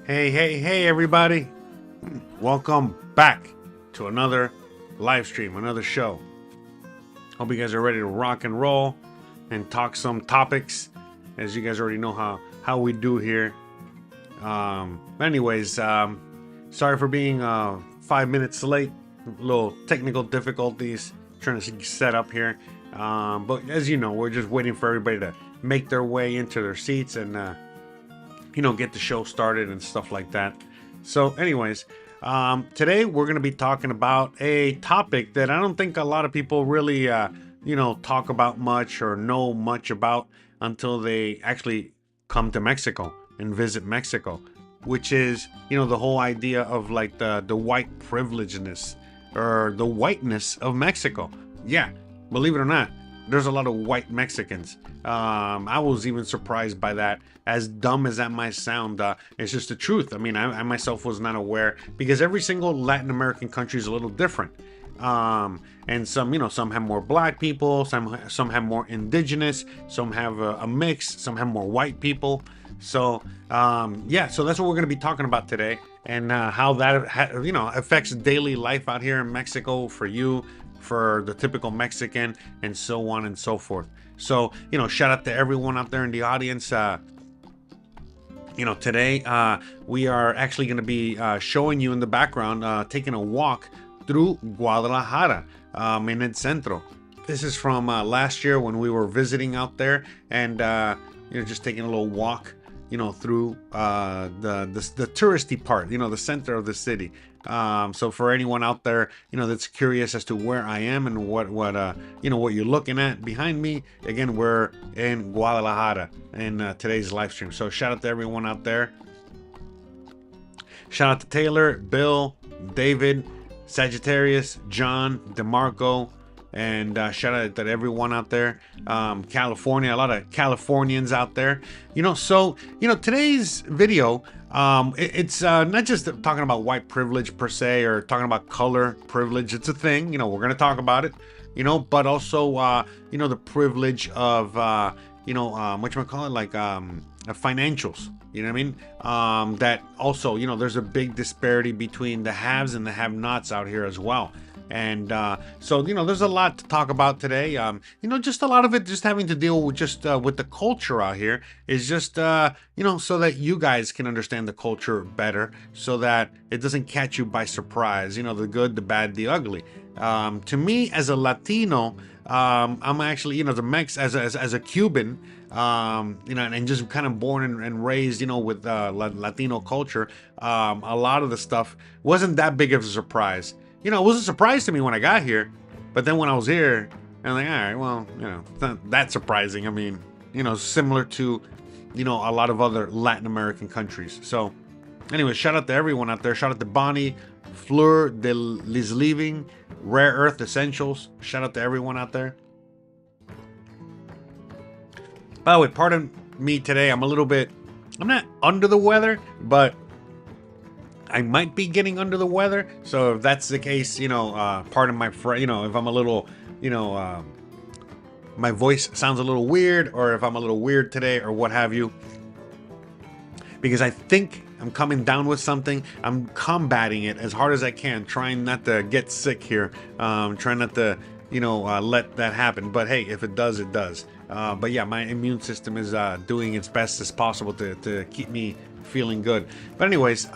Hey, everybody. Welcome back to another live stream, another show. Hope you guys are ready to rock and roll and talk some topics, as you guys already know how we do here. Sorry for being 5 minutes late. A little technical difficulties trying to set up here. But as you know, we're just waiting for everybody to make their way into their seats and get the show started and stuff like that. So anyways, today we're going to be talking about a topic that I don't think a lot of people really, talk about much or know much about until they actually come to Mexico and visit Mexico, which is, the whole idea of like the white privilegedness or the whiteness of Mexico. Yeah, believe it or not, there's a lot of white Mexicans. I was even surprised by that. As dumb as that might sound, it's just the truth. I mean, I myself was not aware, because every single Latin American country is a little different. And some have more black people, some have more indigenous, some have a mix, some have more white people. So so that's what we're going to be talking about today, and how that affects daily life out here in Mexico for you, for the typical Mexican, and so on and so forth. So, shout out to everyone out there in the audience. Today we are actually going to be showing you in the background, taking a walk through Guadalajara, in El Centro. This is from last year when we were visiting out there, and just taking a little walk, through the touristy part, the center of the city. So for anyone out there, that's curious as to where I am and what you're looking at behind me, again, we're in Guadalajara in today's live stream. So shout out to everyone out there. Shout out to Taylor, Bill, David, Sagittarius, John, DeMarco, and shout out to everyone out there. California, a lot of Californians out there. Today's video, it's not just talking about white privilege per se, or talking about color privilege. It's a thing, we're going to talk about it, but also, the privilege of, whatchamacallit, like, financials. You know what I mean? That also, there's a big disparity between the haves and the have-nots out here as well. And so there's a lot to talk about today. Just a lot of it just having to deal with just with the culture out here, is just so that you guys can understand the culture better, so that it doesn't catch you by surprise, the good, the bad, the ugly. To me, as a Latino, I'm actually, the Mex, as a Cuban, and just kind of born and raised, with Latino culture, a lot of the stuff wasn't that big of a surprise. It was a surprise to me when I got here, but then when I was here, I'm like, all right, well, it's not that surprising. I mean, similar to, a lot of other Latin American countries. So anyway, shout out to everyone out there. Shout out to Bonnie, Fleur de Lis Living, Rare Earth Essentials. Shout out to everyone out there. By the way, pardon me today. I'm not under the weather, but I might be getting under the weather. So if that's the case, pardon my if I'm a little, my voice sounds a little weird, or if I'm a little weird today, or what have you, because I think I'm coming down with something. I'm combating it as hard as I can, trying not to get sick here, trying not to, let that happen. But hey, if it does, it does. But yeah, my immune system is doing its best as possible to keep me feeling good. But anyways,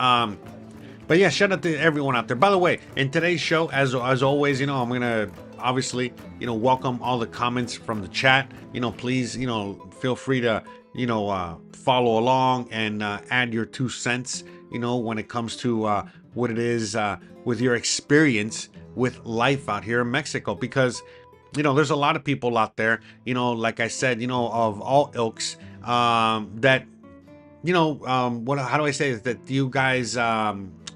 but yeah, shout out to everyone out there. By the way, in today's show, as always, I'm gonna obviously, welcome all the comments from the chat. Please, feel free to, follow along and add your 2 cents, when it comes to what it is with your experience with life out here in Mexico. Because, there's a lot of people out there, like I said, of all ilks, that, how do I say it? That you guys,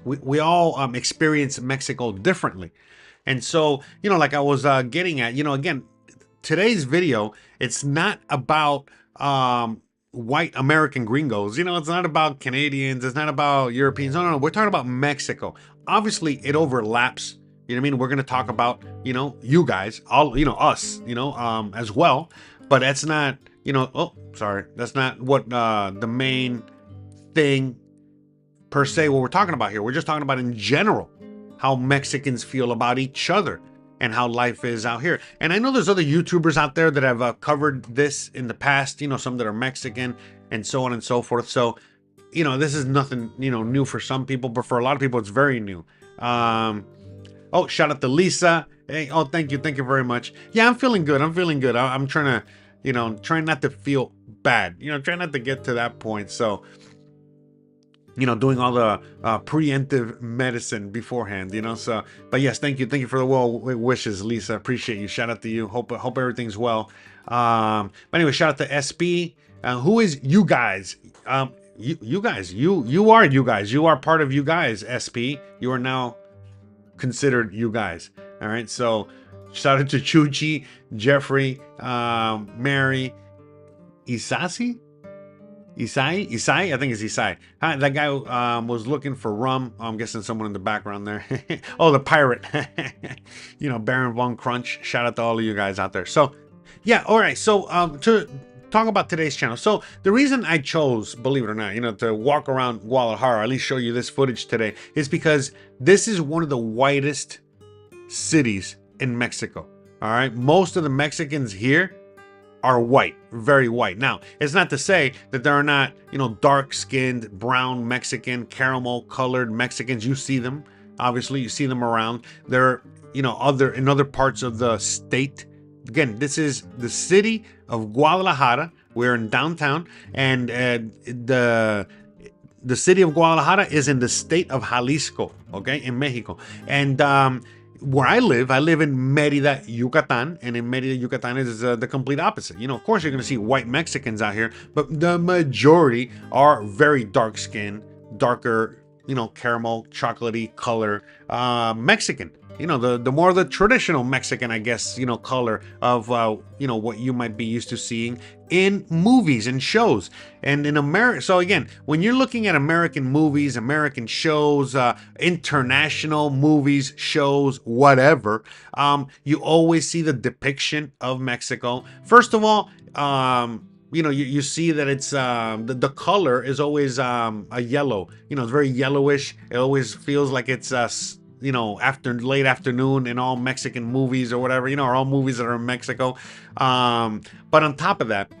we all experience Mexico differently. And so, like I was getting at, again, today's video, it's not about white American gringos. It's not about Canadians. It's not about Europeans. No. We're talking about Mexico. Obviously, it overlaps. You know what I mean? We're going to talk about, you guys, all, us, as well. But that's not, that's not what the main thing per se what we're talking about here. We're just talking about in general how Mexicans feel about each other and how life is out here. And I know there's other YouTubers out there that have covered this in the past, you know, some that are Mexican and so on and so forth. So, you know, this is nothing, you know, new for some people, but for a lot of people, it's very new. Oh, shout out to Lisa. Hey, oh, thank you very much. Yeah, I'm feeling good. I'm trying to, you know, trying not to feel bad, you know, trying not to get to that point. So, you know, doing all the preemptive medicine beforehand, you know. So, but yes, thank you for the well wishes, Lisa. Appreciate you. Shout out to you. Hope everything's well. But anyway, shout out to SB. Who is you guys? You guys. You are you guys. You are part of you guys. SP. You are now considered you guys. All right. So, shout out to Chuchi, Jeffrey, Mary, Isasi. Isai, I think it's Isai. Hi, that guy was looking for rum. Oh, I'm guessing someone in the background there. Oh, the pirate. You know, Baron Von Crunch. Shout out to all of you guys out there. So, yeah, all right. So, to talk about today's channel. So, the reason I chose, believe it or not, you know, to walk around Guadalajara, at least show you this footage today, is because this is one of the whitest cities in Mexico. All right. Most of the Mexicans here are white, very white. Now, it's not to say that there are not, you know, dark-skinned, brown Mexican, caramel-colored Mexicans. You see them, obviously, you see them around. They're, you know, in other parts of the state. Again, this is the city of Guadalajara. We're in downtown, and the city of Guadalajara is in the state of Jalisco, okay, in Mexico. And where I live in Mérida, Yucatan, and in Mérida, Yucatan is the complete opposite. You know, of course, you're going to see white Mexicans out here, but the majority are very dark-skinned, darker, you know, caramel, chocolatey color Mexican. You know, the more the traditional Mexican, I guess, you know, color of, you know, what you might be used to seeing in movies and shows. And in America, so again, when you're looking at American movies, American shows, international movies, shows, whatever, you always see the depiction of Mexico. First of all, you know, you see that it's the color is always a yellow. You know, it's very yellowish. It always feels like it's you know, late afternoon in all Mexican movies or whatever, you know, or all movies that are in Mexico. But on top of that,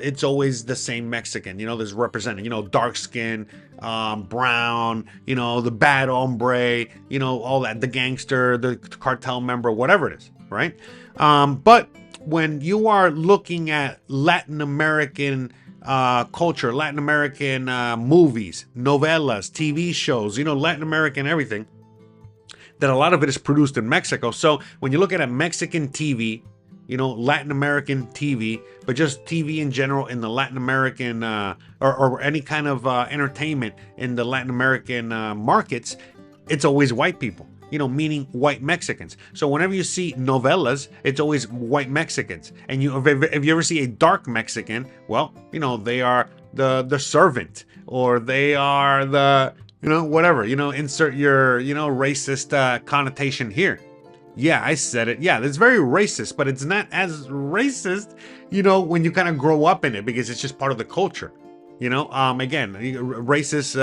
it's always the same Mexican, you know, there's represented, you know, dark skin, brown, you know, the bad hombre, you know, all that, the gangster, the cartel member, whatever it is, right? But when you are looking at Latin American culture, Latin American movies, novellas, TV shows, you know, Latin American everything, that a lot of it is produced in Mexico. So when you look at a Mexican TV, you know, Latin American TV, but just TV in general in the Latin American or any kind of entertainment in the Latin American markets, it's always white people, you know, meaning white Mexicans. So whenever you see novellas, it's always white Mexicans. And if you ever see a dark Mexican, well, you know, they are the servant, or they are the, you know, whatever, you know, insert your, you know, racist connotation here. Yeah, I said it. Yeah, it's very racist, but it's not as racist, you know, when you kind of grow up in it, because it's just part of the culture. You know, again, racist,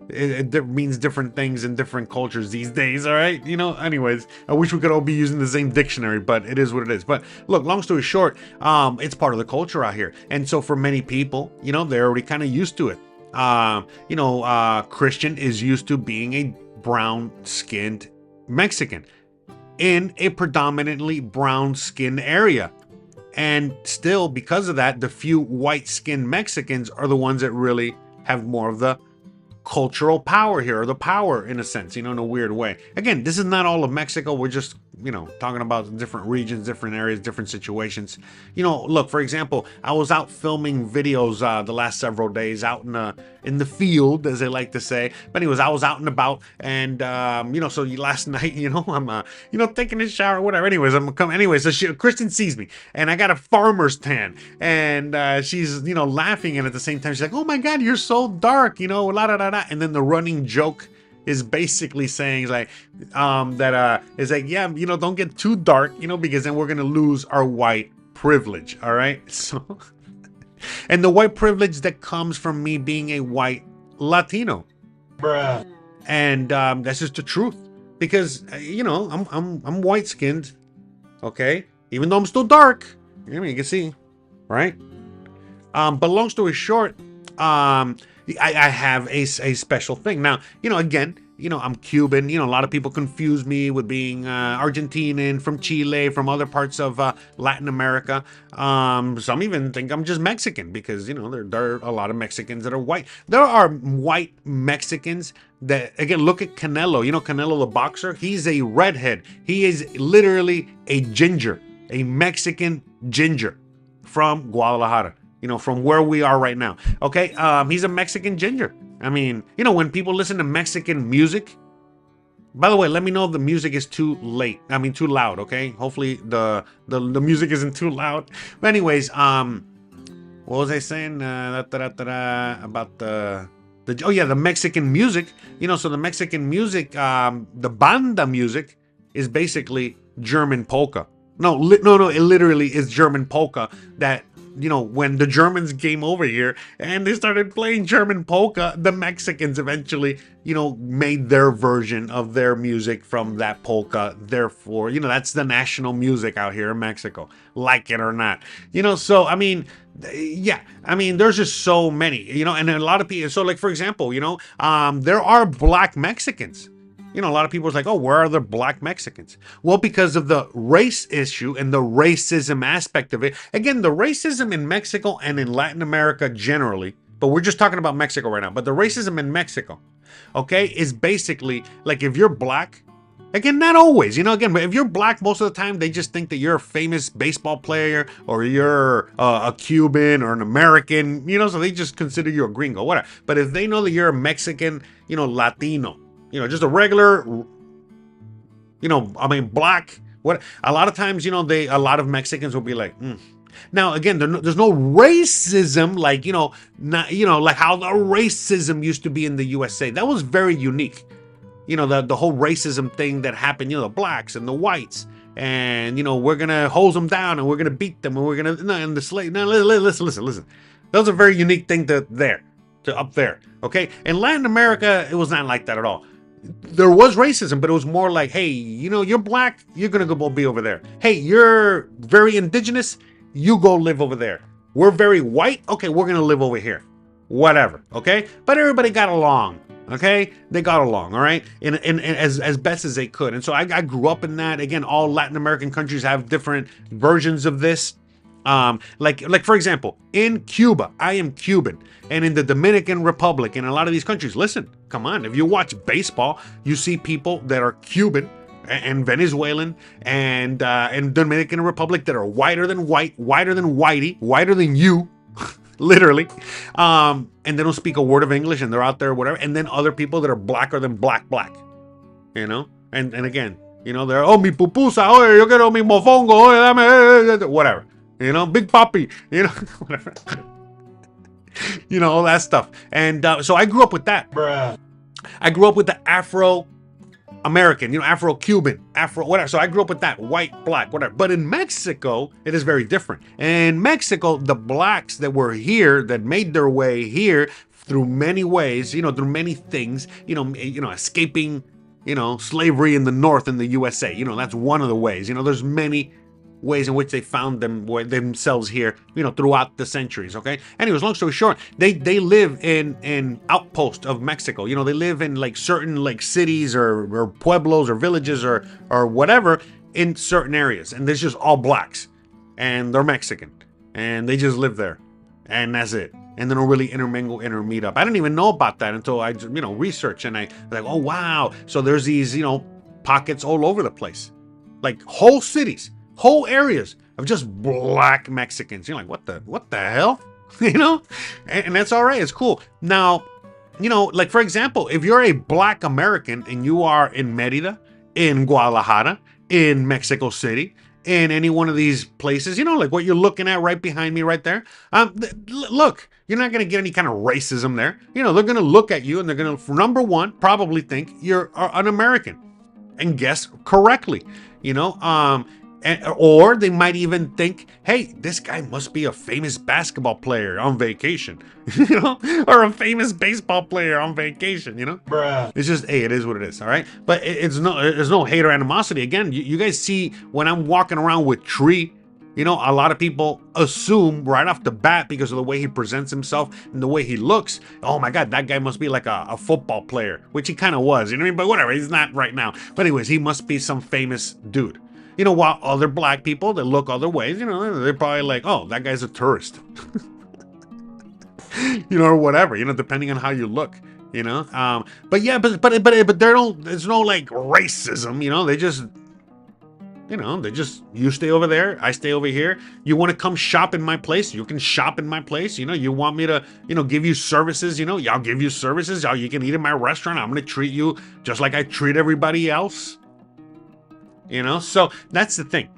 it means different things in different cultures these days, all right? You know, anyways, I wish we could all be using the same dictionary, but it is what it is. But look, long story short, it's part of the culture out here. And so for many people, you know, they're already kind of used to it. You know, Christian is used to being a brown-skinned Mexican in a predominantly brown-skinned area. And still, because of that, the few white-skinned Mexicans are the ones that really have more of the cultural power here, or the power in a sense, you know, in a weird way. Again, this is not all of Mexico. We're just, you know, talking about different regions, different areas, different situations. You know, look, for example, I was out filming videos the last several days out in the field, as they like to say. But anyways, I was out and about, and you know, so last night, you know, I'm you know, taking a shower, whatever. Anyways, I'm coming. Anyways, so Kristen sees me, and I got a farmer's tan, and she's, you know, laughing, and at the same time she's like, "Oh my God, you're so dark," you know, la da da da. And then the running joke is basically saying like is like, yeah, you know, don't get too dark, you know, because then we're gonna lose our white privilege. All right. So and the white privilege that comes from me being a white Latino. And that's just the truth. Because you know, I'm white skinned, okay? Even though I'm still dark. I mean, you can see, right? But long story short, I have a special thing. Now, you know, again, you know, I'm Cuban. You know, a lot of people confuse me with being Argentinian, from Chile, from other parts of Latin America. Some even think I'm just Mexican because, you know, there are a lot of Mexicans that are white. There are white Mexicans that, again, look at Canelo. You know, Canelo the boxer, he's a redhead. He is literally a ginger, a Mexican ginger from Guadalajara. You know, from where we are right now. Okay, he's a Mexican ginger. I mean, you know, when people listen to Mexican music, by the way, let me know if the music is too late. I mean, too loud, okay? Hopefully the music isn't too loud. But anyways, what was I saying? About the oh yeah, the Mexican music. You know, so the Mexican music, the banda music is basically German polka. No, no, it literally is German polka that, you know, when the Germans came over here and they started playing German polka, the Mexicans eventually, you know, made their version of their music from that polka. Therefore, you know, that's the national music out here in Mexico, like it or not. You know, so, I mean, yeah, I mean, there's just so many, you know, and a lot of people, so like, for example, you know, there are black Mexicans. You know, a lot of people are like, oh, where are the black Mexicans? Well, because of the race issue and the racism aspect of it. Again, the racism in Mexico and in Latin America generally, but we're just talking about Mexico right now. But the racism in Mexico, okay, is basically like if you're black, again, not always, you know, again, but if you're black, most of the time, they just think that you're a famous baseball player or you're a Cuban or an American, you know, so they just consider you a gringo, whatever. But if they know that you're a Mexican, you know, Latino, you know, just a regular, you know, I mean, black, what, a lot of times, you know, a lot of Mexicans will be like, Now, again, there's no racism like, you know, not, you know, like how the racism used to be in the USA. That was very unique. You know, the whole racism thing that happened, you know, the blacks and the whites. And, you know, we're going to hose them down and we're going to beat them and we're going to, no, and the slave, no, listen. That was a very unique thing to up there, okay? In Latin America, it was not like that at all. There was racism, but it was more like, hey, you know, you're black, you're gonna go be over there. Hey, you're very indigenous, you go live over there. We're very white, okay, we're gonna live over here. Whatever, okay? But everybody got along, okay? They got along, all right? And as best as they could. And so I grew up in that. Again, all Latin American countries have different versions of this. Like for example, in Cuba, I am Cuban, and in the Dominican Republic, and a lot of these countries, listen, come on, if you watch baseball, you see people that are Cuban and Venezuelan and Dominican Republic that are whiter than white, whiter than whitey, whiter than you, literally, and they don't speak a word of English, and they're out there, whatever, and then other people that are blacker than black, you know, and again, you know, they're, oh, mi pupusa, oh, yo quiero mi mofongo, oh, dame, whatever. You know, Big Papi, you know, whatever. You know, all that stuff. And so I grew up with that. Bruh. I grew up with the Afro-American, you know, Afro-Cuban, Afro, whatever. So I grew up with that, white, black, whatever. But in Mexico, it is very different. In Mexico, the blacks that were here, that made their way here through many ways, you know, through many things, you know, escaping, you know, slavery in the North in the USA. You know, that's one of the ways. You know, there's many ways in which they found themselves here, you know, throughout the centuries, okay? Anyways, long story short, they live in outpost of Mexico. You know, they live in like certain like cities or pueblos or villages or whatever in certain areas. And there's just all blacks. And they're Mexican. And they just live there. And that's it. And they don't really intermingle, intermeet up. I didn't even know about that until I, you know, researched, and I was like, oh, wow. So there's these, you know, pockets all over the place. Like whole cities. Whole areas of just black Mexicans. You're like, what the hell? You know? And that's all right. It's cool. Now, you know, like, for example, if you're a black American and you are in Mérida, in Guadalajara, in Mexico City, in any one of these places, you know, like what you're looking at right behind me right there. Look, you're not going to get any kind of racism there. You know, they're going to look at you and they're going to, number one, probably think you're an American and guess correctly, you know? Or they might even think, hey, this guy must be a famous basketball player on vacation, or a famous baseball player on vacation, Bruh. It's just, hey, it is what it is, all right? But there's no hate or animosity. Again, you guys see when I'm walking around with Tree, a lot of people assume right off the bat because of the way he presents himself and the way he looks, oh my God, that guy must be like a football player, which he kind of was, you know what I mean? But whatever, he's not right now. But anyways, he must be some famous dude. While other black people that look other ways, they're probably like, oh, that guy's a tourist. Or whatever, depending on how you look, but yeah, but there's no like racism, they just, you stay over there, I stay over here. You want to come shop in my place, you can shop in my place. You want me to, give you services, I'll give you services. You can eat in my restaurant. I'm going to treat you just like I treat everybody else. So that's the thing.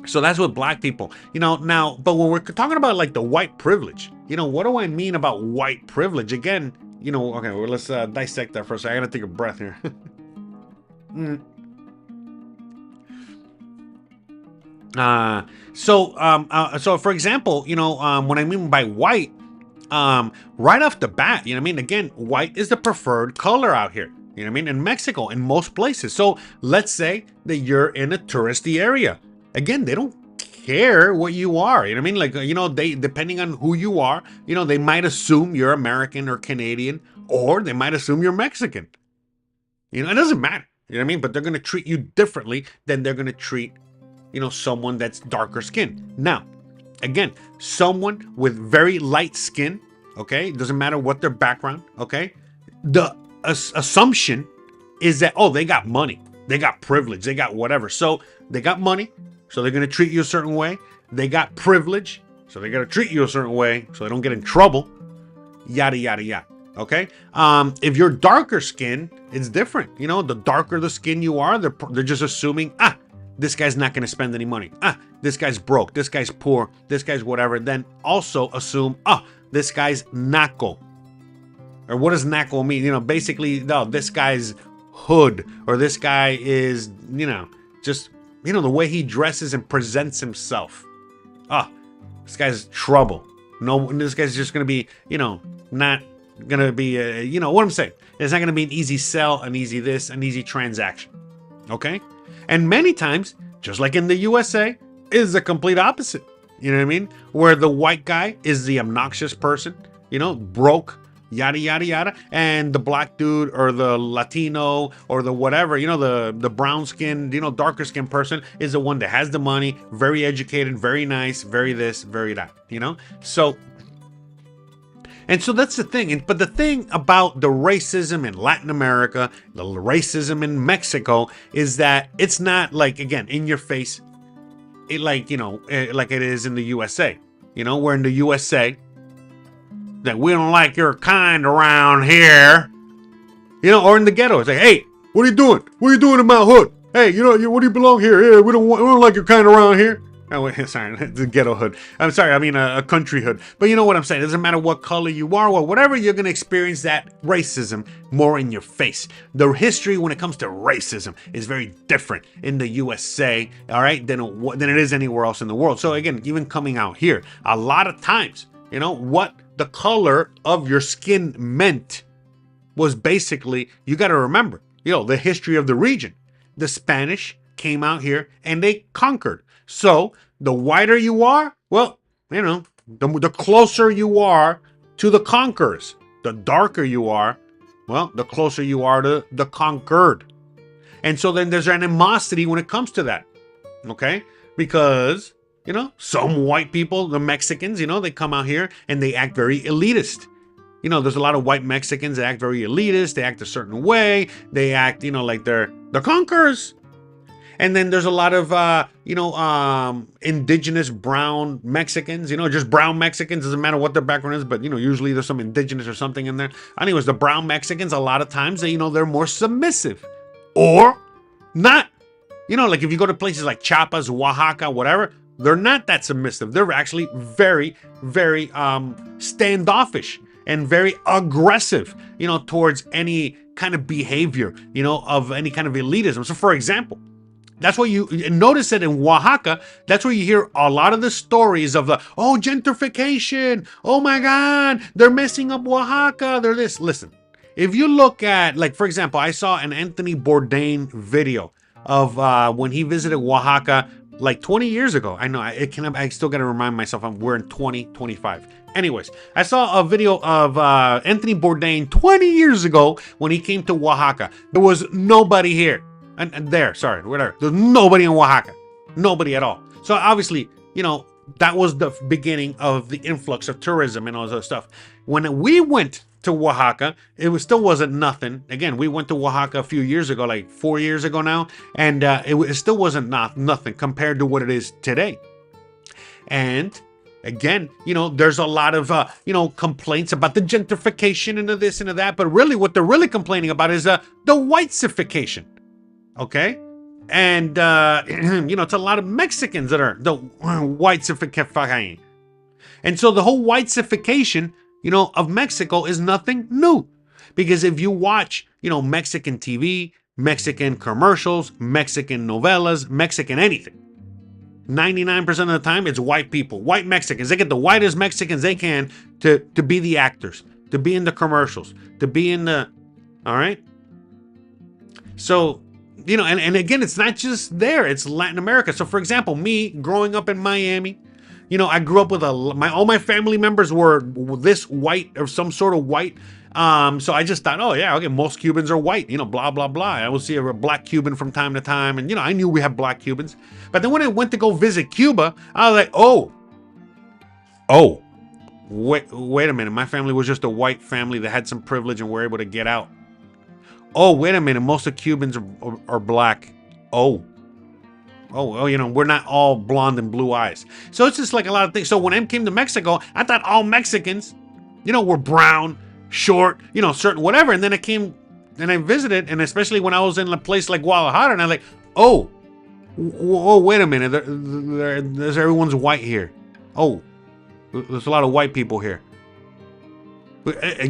So that's what black people, now, but when we're talking about like the white privilege, what do I mean about white privilege? Again, okay, well, let's dissect that for a second. I gotta take a breath here. So for example, what I mean by white, right off the bat, again, white is the preferred color out here. In Mexico, in most places. So let's say that you're in a touristy area. Again, they don't care what you are. Like, they, depending on who you are, they might assume you're American or Canadian, or they might assume you're Mexican. It doesn't matter. But they're going to treat you differently than they're going to treat, someone that's darker skinned. Now, again, someone with very light skin, okay, it doesn't matter what their background, okay, the assumption is that, oh, they got money, they got privilege, they got whatever. So they got money, so they're going to treat you a certain way. They got privilege, so they got to treat you a certain way so they don't get in trouble. Yada, yada, yada. Okay? If you're darker skin, it's different. The darker the skin you are, they're just assuming, this guy's not going to spend any money. This guy's broke. This guy's poor. This guy's whatever. Then also assume, this guy's naco. Or what does naco mean? Basically, no, this guy's hood, or this guy is, just, the way he dresses and presents himself. This guy's trouble. No, this guy's just going to be, not going to be, what I'm saying. It's not going to be an easy sell, an easy this, an easy transaction. Okay? And many times, just like in the USA, is the complete opposite. You know what I mean? Where the white guy is the obnoxious person, broke, yada, yada, yada. And the black dude or the Latino or the whatever, the brown skinned, darker skinned person is the one that has the money, very educated, very nice, very this, very that, So, and so that's the thing. But the thing about the racism in Latin America, the racism in Mexico, is that it's not like, again, in your face, like it is in the USA. Where in the USA, that we don't like your kind around here, or in the ghetto, it's like, hey, what are you doing? What are you doing in my hood? Hey, what do you belong here? Yeah, we don't like your kind around here. Oh, wait, sorry, the ghetto hood. I'm sorry, I mean a country hood. But you know what I'm saying? It doesn't matter what color you are or whatever, you're going to experience that racism more in your face. The history when it comes to racism is very different in the USA, all right, than it is anywhere else in the world. So again, even coming out here, a lot of times, what the color of your skin meant was basically, you got to remember, the history of the region. The Spanish came out here and they conquered. So the whiter you are, well, the closer you are to the conquerors. The darker you are, well, the closer you are to the conquered. And so then there's animosity when it comes to that. Okay? Because, some white people, the Mexicans, they come out here and they act very elitist. There's a lot of white Mexicans that act very elitist. They act a certain way. They act, like they're the conquerors. And then there's a lot of, indigenous brown Mexicans, just brown Mexicans. Doesn't matter what their background is, but, usually there's some indigenous or something in there. Anyways, the brown Mexicans, a lot of times, they're more submissive or not. Like if you go to places like Chiapas, Oaxaca, whatever, they're not that submissive. They're actually very, very standoffish and very aggressive, towards any kind of behavior, of any kind of elitism. So for example, That's what you notice it in Oaxaca. That's where you hear a lot of the stories of the, oh, gentrification. Oh my God, they're messing up Oaxaca. They're this. Listen, if you look at, like, for example, I saw an Anthony Bourdain video of when he visited Oaxaca like 20 years ago. I know, I still got to remind myself we're in 2025. Anyways, I saw a video of Anthony Bourdain 20 years ago when he came to Oaxaca. There was nobody here. And there, sorry, whatever. There's nobody in Oaxaca. Nobody at all. So obviously, you know, that was the beginning of the influx of tourism and all that stuff. When we went to Oaxaca, still wasn't nothing. Again, we went to Oaxaca a few years ago, like 4 years ago now, and it still wasn't nothing compared to what it is today. And again, you know, there's a lot of, you know, complaints about the gentrification and this and that, but really what they're really complaining about is the whitesification. Okay? And, you know, it's a lot of Mexicans that are the whitesification. And so the whole whitesification, you know, of Mexico is nothing new. Because if you watch, you know, Mexican TV, Mexican commercials, Mexican novellas, Mexican anything, 99% of the time it's white people, white Mexicans. They get the whitest Mexicans they can to be the actors, to be in the commercials, to be in the, all right? So, you know, and again, it's not just there, it's Latin America. So for example, me growing up in Miami, you know, I grew up with all my family members were this white or some sort of white. So I just thought, oh yeah, okay, most Cubans are white, you know, blah, blah, blah. I will see a black Cuban from time to time. And, you know, I knew we had black Cubans. But then when I went to go visit Cuba, I was like, wait a minute. My family was just a white family that had some privilege and were able to get out. Oh, wait a minute. Most of Cubans are black. Oh, you know, we're not all blonde and blue eyes. So it's just like a lot of things. So when I came to Mexico, I thought all Mexicans, you know, were brown, short, you know, certain whatever. And then I came and I visited, and especially when I was in a place like Guadalajara, and I was like, oh, wait a minute. There's everyone's white here. Oh, there's a lot of white people here.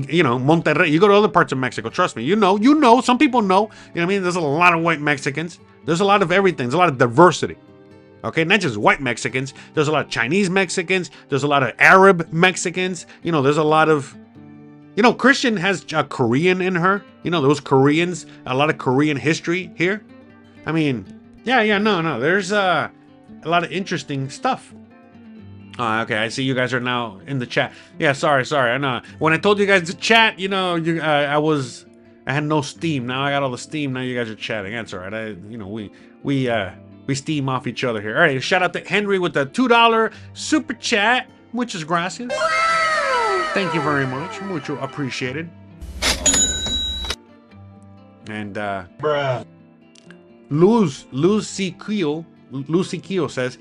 You know, Monterrey, you go to other parts of Mexico, trust me, you know, some people know, you know what I mean? There's a lot of white Mexicans. There's a lot of everything. There's a lot of diversity. Okay, not just white Mexicans. There's a lot of Chinese Mexicans. There's a lot of Arab Mexicans. You know, there's a lot of, you know, Christian has a Korean in her. You know, those Koreans, a lot of Korean history here. I mean, no, there's a lot of interesting stuff. Okay, I see you guys are now in the chat. Yeah, sorry. I know. When I told you guys to chat, you know, I had no steam. Now I got all the steam. Now you guys are chatting. That's all right. You know, we steam off each other here. All right, shout out to Henry with the $2 super chat, muchas gracias. Thank you very much. Mucho appreciated. And bruh. Lucy Keo says,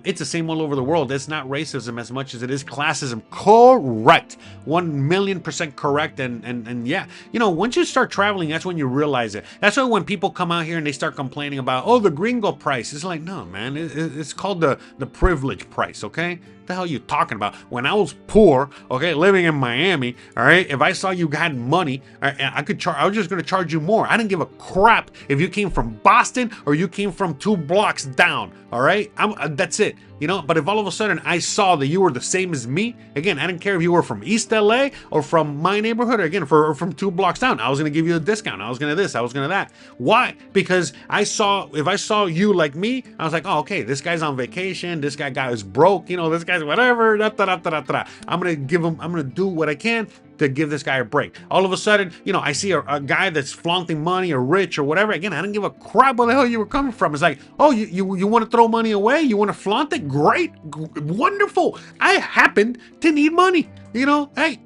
it's the same all over the world. It's not racism as much as it is classism. Correct. 1,000,000% correct. And yeah, you know, once you start traveling, that's when you realize it. That's why when people come out here and they start complaining about, oh, the gringo price, it's like, no, man, it's called the privilege price, okay? What the hell are you talking about? When I was poor, okay, living in Miami, all right, if I saw you had money, I was just going to charge you more. I didn't give a crap if you came from Boston or you came from 2 blocks down, all right? That's it, you know? But if all of a sudden I saw that you were the same as me, again, I didn't care if you were from East LA or from my neighborhood, or again, or from 2 blocks down, I was going to give you a discount. I was going to this, I was going to that. Why? Because if I saw you like me, I was like, oh, okay, this guy's on vacation, this guy is broke, you know, this guy's whatever, I'm going to do what I can to give this guy a break. All of a sudden, you know, I see a guy that's flaunting money or rich or whatever. Again, I didn't give a crap where the hell you were coming from. It's like, oh, you want to throw money away? You want to flaunt it? Great. Wonderful. I happened to need money. You know, hey,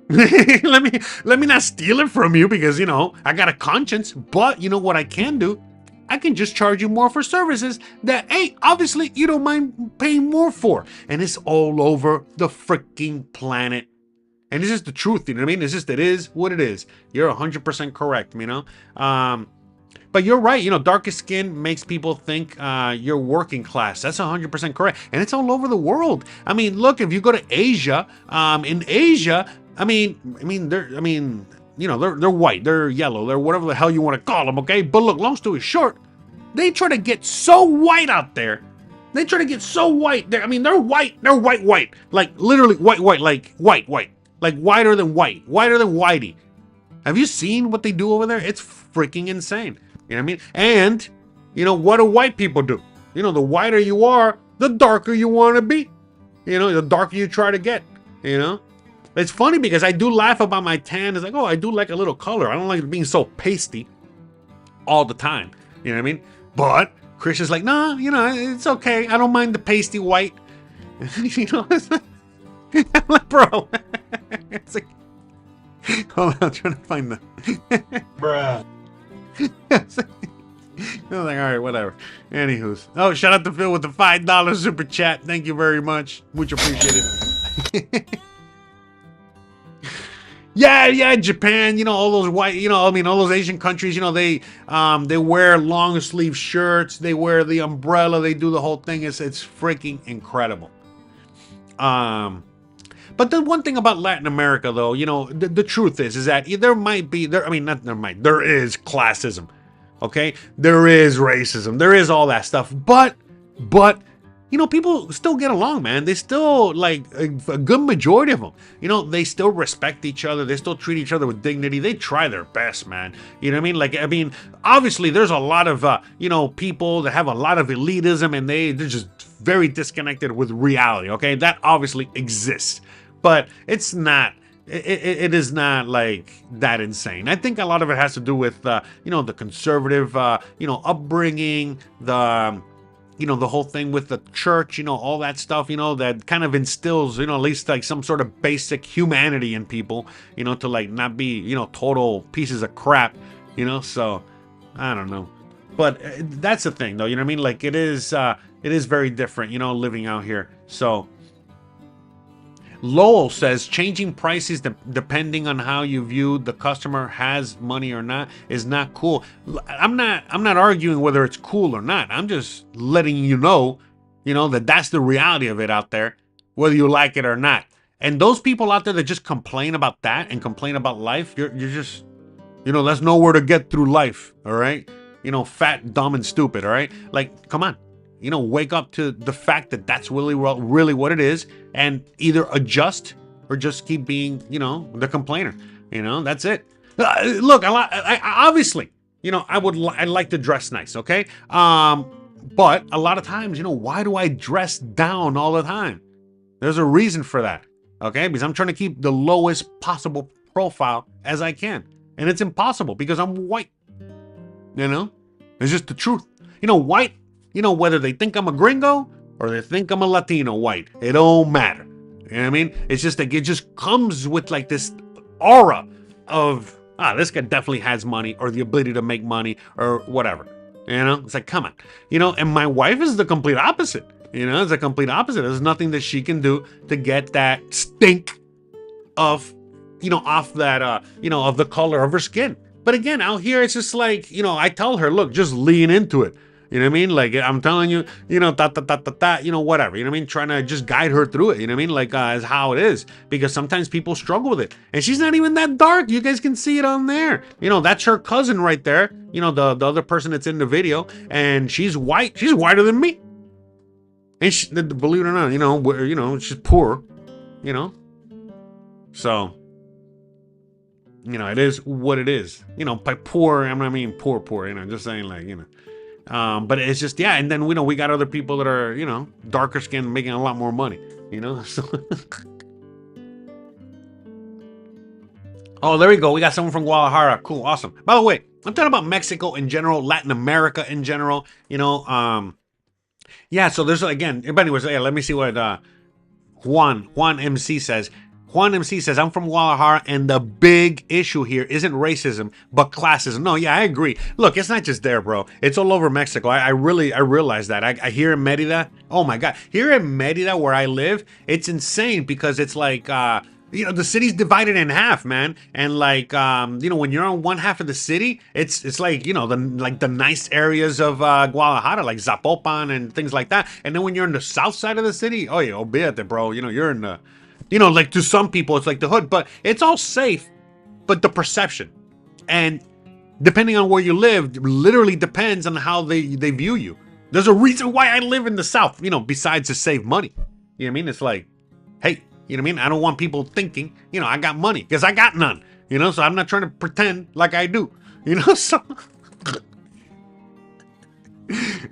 let me not steal it from you because, you know, I got a conscience. But you know what I can do? I can just charge you more for services that, hey, obviously you don't mind paying more for. And it's all over the freaking planet. And it's just the truth, you know what I mean? It's just, it is what it is. You're 100% correct, you know? But you're right, you know, darker skin makes people think you're working class. That's 100% correct. And it's all over the world. I mean, look, if you go to Asia, in Asia, you know, they're white, they're yellow, they're whatever the hell you want to call them, okay? But look, long story short, They try to get so white out there. They try to get so white. I mean, they're white. They're white. Like literally white, like white. Like whiter than white. Whiter than whitey. Have you seen what they do over there? It's freaking insane. You know what I mean? And, what do white people do? The whiter you are, the darker you want to be. The darker you try to get. It's funny because I do laugh about my tan. It's like, oh, I do like a little color. I don't like being so pasty all the time. You know what I mean? But Christian's like, nah, it's okay. I don't mind the pasty white. It's like, I'm like, bro. It's like, hold on, I'm trying to find the Bruh. I was like, all right, whatever. Anywho's. Oh, shout out to Phil with the $5 super chat. Thank you very much. Much appreciated. Yeah, Japan, all those white, all those Asian countries, they wear long sleeve shirts, they wear the umbrella, they do the whole thing. It's freaking incredible. But the one thing about Latin America, though, the truth is that there is classism, okay? There is racism, there is all that stuff, but, people still get along, man. They still, like, a good majority of them, they still respect each other, they still treat each other with dignity, they try their best, man. You know what I mean? Obviously, there's a lot of, people that have a lot of elitism, and they're just very disconnected with reality, okay? That obviously exists. But it's not, it is not like that insane. I think a lot of it has to do with, the conservative, upbringing, the whole thing with the church, all that stuff, that kind of instills, at least like some sort of basic humanity in people, to like not be, total pieces of crap, so I don't know. But that's the thing though, Like it is very different, living out here. So Lowell says changing prices depending on how you view the customer has money or not is not cool. I'm not arguing whether it's cool or not. I'm just letting you know, that that's the reality of it out there, whether you like it or not. And those people out there that just complain about that and complain about life, you're just, that's nowhere to get through life, all right? Fat, dumb, and stupid, all right? Like, come on. Wake up to the fact that that's really what it is, and either adjust or just keep being, the complainer. That's it. Look, I obviously, I'd like to dress nice, okay? But a lot of times, why do I dress down all the time? There's a reason for that, okay? Because I'm trying to keep the lowest possible profile as I can, and it's impossible because I'm white. It's just the truth. White. Whether they think I'm a gringo or they think I'm a Latino white, it don't matter. You know what I mean? It's just like, it just comes with like this aura of, this guy definitely has money or the ability to make money or whatever. It's like, come on. And my wife is the complete opposite. It's the complete opposite. There's nothing that she can do to get that stink of, off that, of the color of her skin. But again, out here, it's just like, I tell her, look, just lean into it. You know what I mean? Like, I'm telling you, whatever. You know what I mean? Trying to just guide her through it. You know what I mean? Like, as how it is. Because sometimes people struggle with it. And she's not even that dark. You guys can see it on there. That's her cousin right there. The other person that's in the video. And she's white. She's whiter than me. And she, believe it or not, she's poor. So, it is what it is. By poor, I mean poor, just saying like, but it's just, yeah. And then, we got other people that are, darker skinned making a lot more money, so. Oh, there we go. We got someone from Guadalajara. Cool. Awesome. By the way, I'm talking about Mexico in general, Latin America in general, yeah. So there's, again, but anyways, yeah, let me see what, Juan MC says. Juan MC says, I'm from Guadalajara, and the big issue here isn't racism, but classism. No, yeah, I agree. Look, it's not just there, bro. It's all over Mexico. I realize that. I hear in Merida, oh my God. Here in Merida, where I live, it's insane because it's like, the city's divided in half, man. And like, when you're on one half of the city, it's like, the nice areas of Guadalajara, like Zapopan and things like that. And then when you're in the south side of the city, oh yeah, olvídate, bro. You're in the... like to some people, it's like the hood, but it's all safe, but the perception. And Depending on where you live, literally depends on how they view you. There's a reason why I live in the South, besides to save money. You know what I mean? It's like, hey, you know what I mean? I don't want people thinking, I got money, because I got none, so I'm not trying to pretend like I do, so but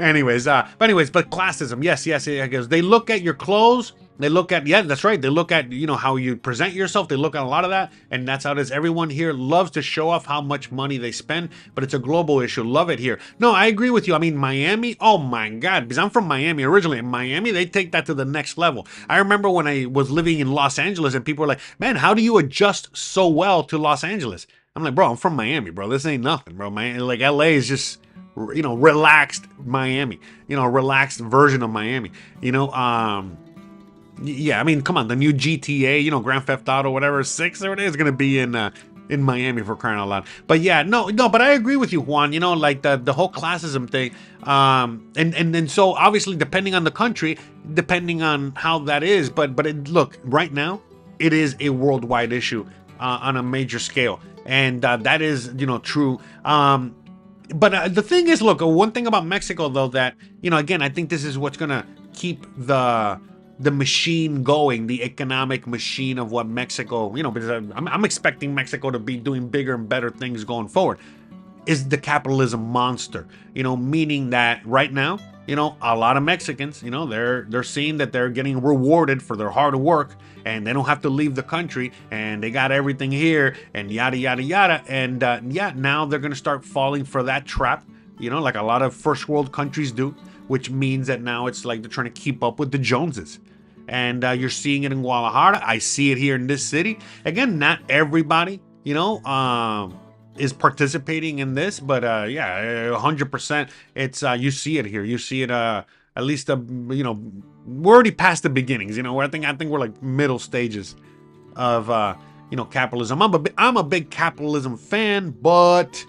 classism, yes, because they look at your clothes, they look at, yeah, that's right, they look at, how you present yourself, they look at a lot of that, and that's how it is. Everyone here loves to show off how much money they spend, but it's a global issue. Love it here. No, I agree with you. I mean, Miami, oh my God, because I'm from Miami originally. In Miami, they take that to the next level. I remember when I was living in Los Angeles, and people were like, man, how do you adjust so well to Los Angeles? I'm like, bro, I'm from Miami, bro. This ain't nothing, bro. Like, LA is just, relaxed Miami, relaxed version of Miami, yeah, I mean, come on, the new GTA, Grand Theft Auto, whatever, 6 or it is going to be in Miami, for crying out loud. But yeah, no, but I agree with you, Juan, like the whole classism thing. And so obviously, depending on the country, depending on how that is, but look, right now, it is a worldwide issue on a major scale. And that is, true. But the thing is, look, one thing about Mexico, though, that, again, I think this is what's going to keep the machine going, the economic machine of what Mexico, because I'm expecting Mexico to be doing bigger and better things going forward, is the capitalism monster, meaning that right now, a lot of Mexicans, they're seeing that they're getting rewarded for their hard work, and they don't have to leave the country, and they got everything here, and yada, yada, yada. And now they're going to start falling for that trap, like a lot of first world countries do, which means that now it's like they're trying to keep up with the Joneses. And you're seeing it in Guadalajara. I see it here in this city. Again, not everybody, is participating in this, but yeah, 100%. It's you see it here. You see it at least we're already past the beginnings. I think we're like middle stages of capitalism. I'm a big capitalism fan, but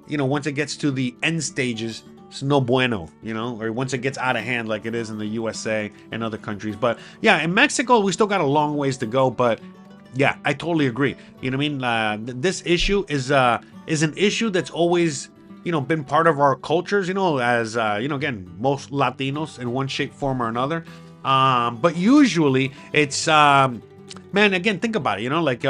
once it gets to the end stages, it's no bueno, or once it gets out of hand like it is in the USA and other countries. But yeah, in Mexico, we still got a long ways to go, but yeah, I totally agree. You know what I mean? This issue is an issue that's always, been part of our cultures, as, again, most Latinos in one shape, form, or another. But usually it's, man, again, think about it, like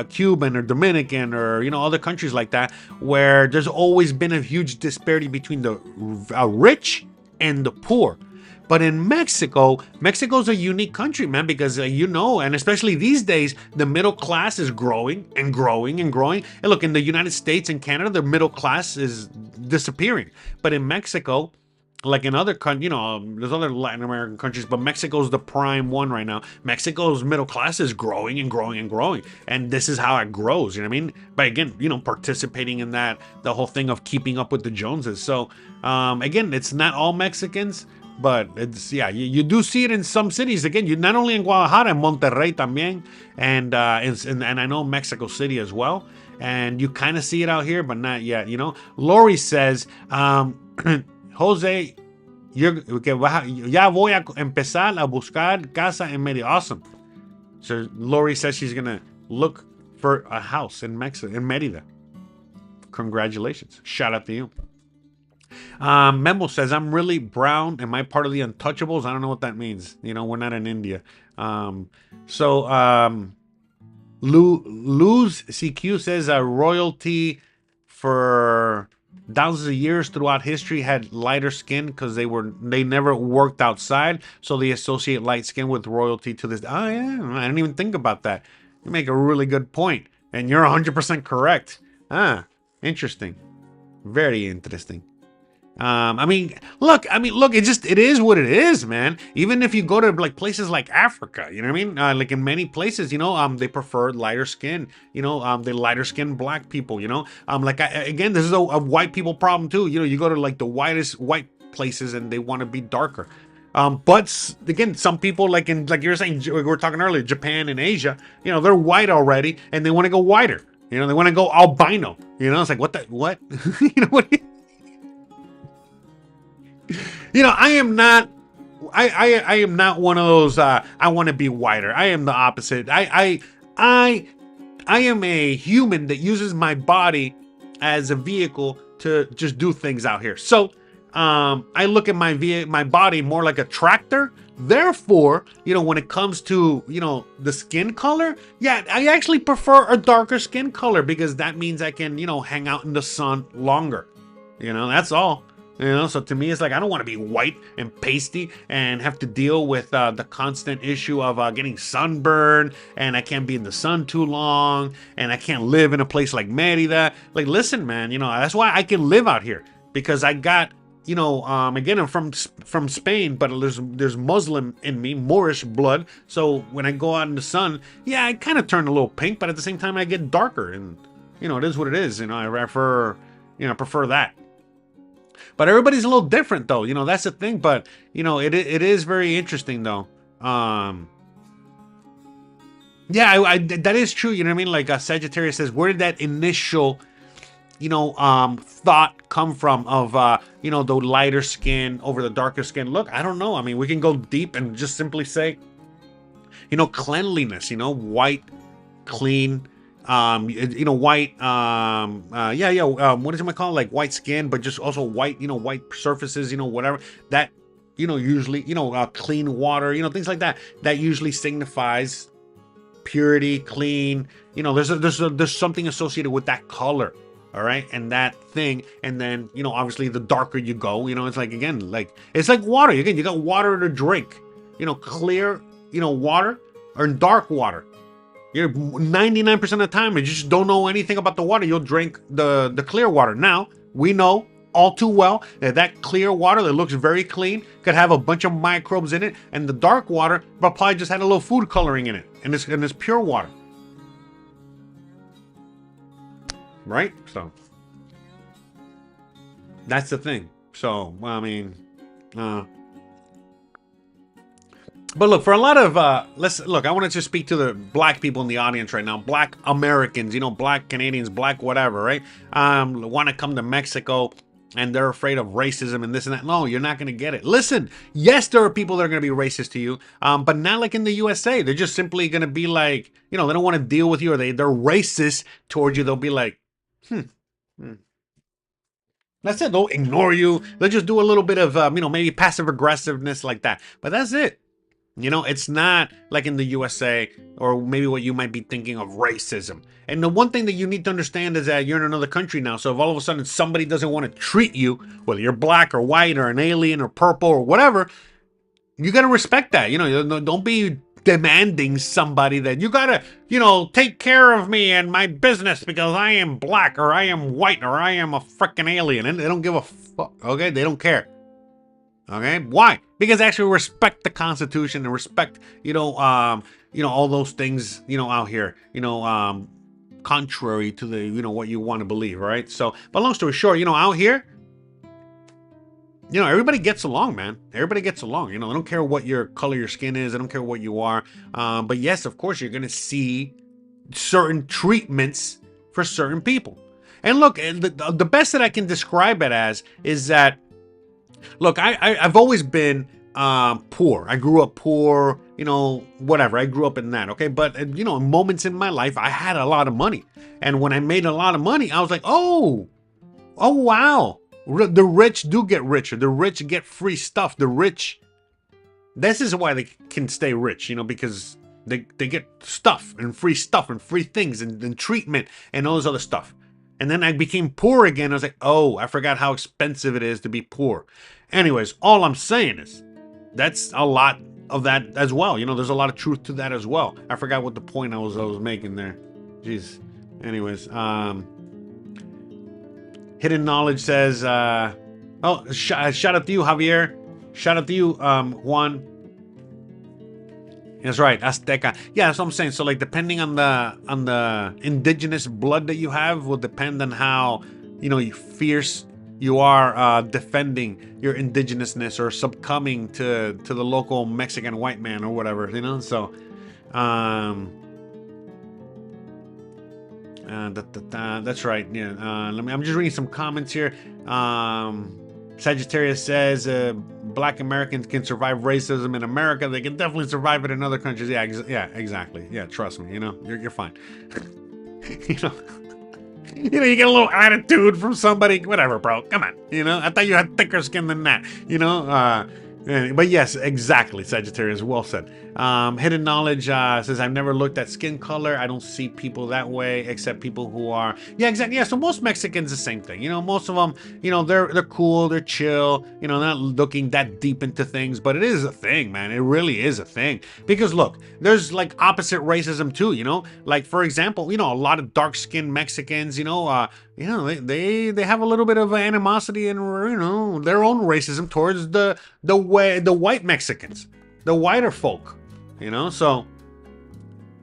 Cuban or Dominican or, other countries like that, where there's always been a huge disparity between the rich and the poor. But in Mexico's a unique country, man, because, and especially these days, the middle class is growing and growing and growing. And look, in the United States and Canada, the middle class is disappearing. But in Mexico, like in other countries, there's other Latin American countries, but Mexico's the prime one right now. Mexico's middle class is growing and growing and growing. And this is how it grows, you know what I mean? But again, participating in that, the whole thing of keeping up with the Joneses. So, again, it's not all Mexicans, but it's, yeah, you do see it in some cities. Again, you not only in Guadalajara, in Monterrey también, and I know Mexico City as well. And you kind of see it out here, but not yet, Lori says, Jose, ya voy a empezar a buscar casa en Mérida. Awesome. So Lori says she's gonna look for a house in Mexico, in Mérida. Congratulations. Shout out to you. Memo says, I'm really brown. Am I part of the untouchables? I don't know what that means. We're not in India. Luz CQ says royalty for thousands of years throughout history had lighter skin because they never worked outside, so they associate light skin with royalty to this. Oh yeah, I didn't even think about that. You make a really good point, and you're 100% correct. Interesting, very interesting. I mean, look, it is what it is, man. Even if you go to like places like Africa, you know what I mean? Like in many places, they prefer lighter skin, they lighter skinned black people, again, this is a white people problem too. You go to like the whitest white places and they want to be darker. But again, some people like you're saying, we were talking earlier, Japan and Asia, they're white already and they want to go whiter. They want to go albino. It's like, what? what? I am not. I am not one of those. I want to be whiter. I am the opposite. I am a human that uses my body as a vehicle to just do things out here. So I look at my body more like a tractor. Therefore, when it comes to, the skin color, yeah, I actually prefer a darker skin color because that means I can, hang out in the sun longer. That's all. So to me, it's like I don't want to be white and pasty and have to deal with the constant issue of getting sunburned, and I can't be in the sun too long, and I can't live in a place like Merida. Like, listen, man, that's why I can live out here, because I got, again, I'm from Spain, but there's Muslim in me, Moorish blood. So when I go out in the sun, yeah, I kind of turn a little pink, but at the same time I get darker, and it is what it is. I prefer that. But everybody's a little different, though. That's the thing. But it is very interesting, though. Yeah, that is true. You know what I mean? Like Sagittarius says, where did that initial thought come from of the lighter skin over the darker skin? Look, I don't know. I mean, we can go deep and just simply say, cleanliness. White, clean. White, what is it called? Like white skin, but just also white, white surfaces, whatever that, usually, clean water, things like that. That usually signifies purity, clean. There's something associated with that color. All right, and that thing, and then obviously the darker you go, it's like, again, like it's like water. Again, you got water to drink, clear, water or dark water. 99% of the time, if you just don't know anything about the water, you'll drink the clear water. Now, we know all too well that clear water that looks very clean could have a bunch of microbes in it, and the dark water probably just had a little food coloring in it, and it's pure water. Right? So, that's the thing. So, I mean, but look, for a lot of, I want to just speak to the black people in the audience right now. Black Americans, black Canadians, black whatever, right? Want to come to Mexico and they're afraid of racism and this and that. No, you're not going to get it. Listen, yes, there are people that are going to be racist to you, but not like in the USA. They're just simply going to be like, they don't want to deal with you, or they're racist towards you. They'll be like, That's it. They'll ignore you. They'll just do a little bit of, maybe passive aggressiveness like that. But that's it. It's not like in the USA, or maybe what you might be thinking of racism. And the one thing that you need to understand is that you're in another country now. So if all of a sudden somebody doesn't want to treat you, whether you're black or white or an alien or purple or whatever, you got to respect that. Don't be demanding somebody that you got to, take care of me and my business because I am black or I am white or I am a freaking alien. And they don't give a fuck. Okay. They don't care. Okay, why? Because they actually respect the Constitution and respect, all those things, out here, contrary to the, what you want to believe, right? So, but long story short, out here, everybody gets along, man. Everybody gets along. I don't care what your color, your skin is. I don't care what you are. But yes, of course, you're gonna see certain treatments for certain people. And look, the best that I can describe it as is that, look, I've always been poor. I grew up poor, whatever. I grew up in that, okay? But, in moments in my life, I had a lot of money. And when I made a lot of money, I was like, oh, wow. The rich do get richer. The rich get free stuff. The rich, this is why they can stay rich, because they get stuff and free things and treatment and all this other stuff. And then I became poor again. I was like, oh, I forgot how expensive it is to be poor. Anyways, all I'm saying is that's a lot of that as well. There's a lot of truth to that as well. I forgot what the point I was making there. Jeez. Anyways, Hidden Knowledge says, shout out to you, Javier. Shout out to you, Juan. That's right, Azteca. Yeah, that's what I'm saying. So, like, depending on the indigenous blood that you have will depend on how, fierce you are defending your indigenousness or succumbing to the local Mexican white man or whatever, So, that's right. Yeah. I'm just reading some comments here. Sagittarius says black Americans can survive racism in America. They can definitely survive it in other countries. Yeah, exactly. Yeah, trust me. You're fine. You get a little attitude from somebody. Whatever, bro. Come on. I thought you had thicker skin than that. But yes, exactly, Sagittarius. Well said. Hidden knowledge says, I've never looked at skin color. I don't see people that way, except people who are. Yeah, exactly. Yeah, so most Mexicans, the same thing. Most of them, they're cool, they're chill. Not looking that deep into things. But it is a thing, man. It really is a thing. Because look, there's like opposite racism too. Like for example, a lot of dark-skinned Mexicans. They have a little bit of animosity and their own racism towards the white Mexicans, the whiter folk. So I'm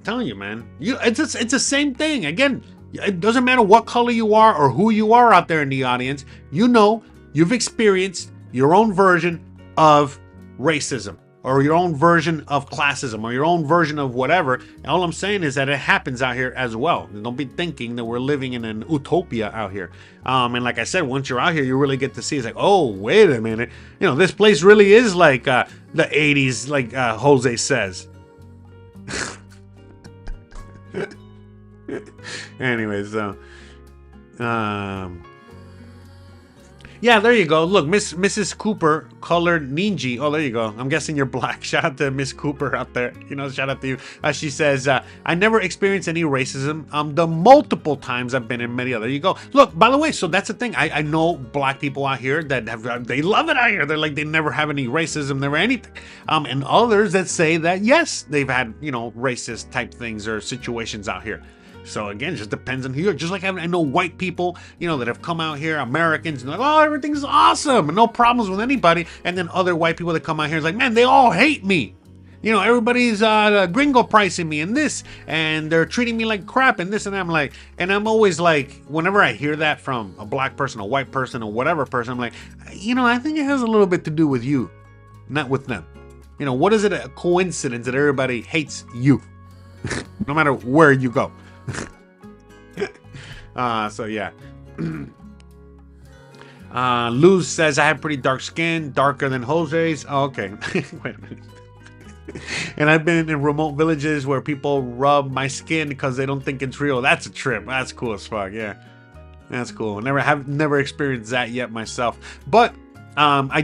telling you, man, it's the same thing. Again, it doesn't matter what color you are or who you are out there in the audience. You've experienced your own version of racism, or your own version of classism, or your own version of whatever. All I'm saying is that it happens out here as well. Don't be thinking that we're living in an utopia out here. And like I said, once you're out here, you really get to see, it's like, oh, wait a minute. This place really is like the 80s, like Jose says. Anyways, yeah, there you go. Look, Mrs. Cooper colored ninja. Oh, there you go. I'm guessing you're black. Shout out to Miss Cooper out there. Shout out to you. She says, I never experienced any racism the multiple times I've been in media. There you go. Look, by the way, so that's the thing. I know black people out here that they love it out here. They're like, they never have any racism, never anything. And others that say that, yes, they've had, racist type things or situations out here. So again, it just depends on who you're. Just like I know white people, that have come out here, Americans, and like, oh, everything's awesome, and no problems with anybody. And then other white people that come out here is like, man, they all hate me. Everybody's gringo pricing me and this, and they're treating me like crap and this and that. I'm always like, whenever I hear that from a black person, a white person, or whatever person, I'm like, I think it has a little bit to do with you, not with them. What is it a coincidence that everybody hates you, no matter where you go? So yeah. Luz says, I have pretty dark skin, darker than Jose's. Oh, okay. Wait a minute. And I've been in remote villages where people rub my skin because they don't think it's real. That's a trip. That's cool as fuck. Yeah, that's cool. Never experienced that yet myself. But when I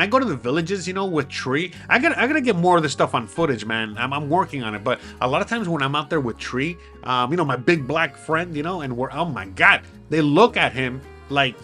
go to the villages, with Tree, I gotta get more of this stuff on footage, man. I'm working on it, but a lot of times when I'm out there with Tree, my big black friend, and we're, oh my god, they look at him like,